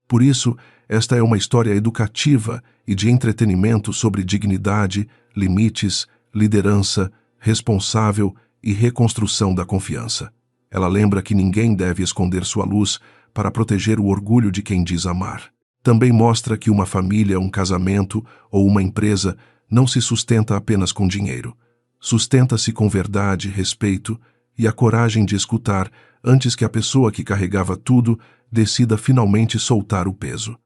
Por isso, esta é uma história educativa e de entretenimento sobre dignidade, limites, liderança, responsável e reconstrução da confiança. Ela lembra que ninguém deve esconder sua luz para proteger o orgulho de quem diz amar. Também mostra que uma família, um casamento ou uma empresa não se sustenta apenas com dinheiro. Sustenta-se com verdade, respeito e a coragem de escutar antes que a pessoa que carregava tudo decida finalmente soltar o peso.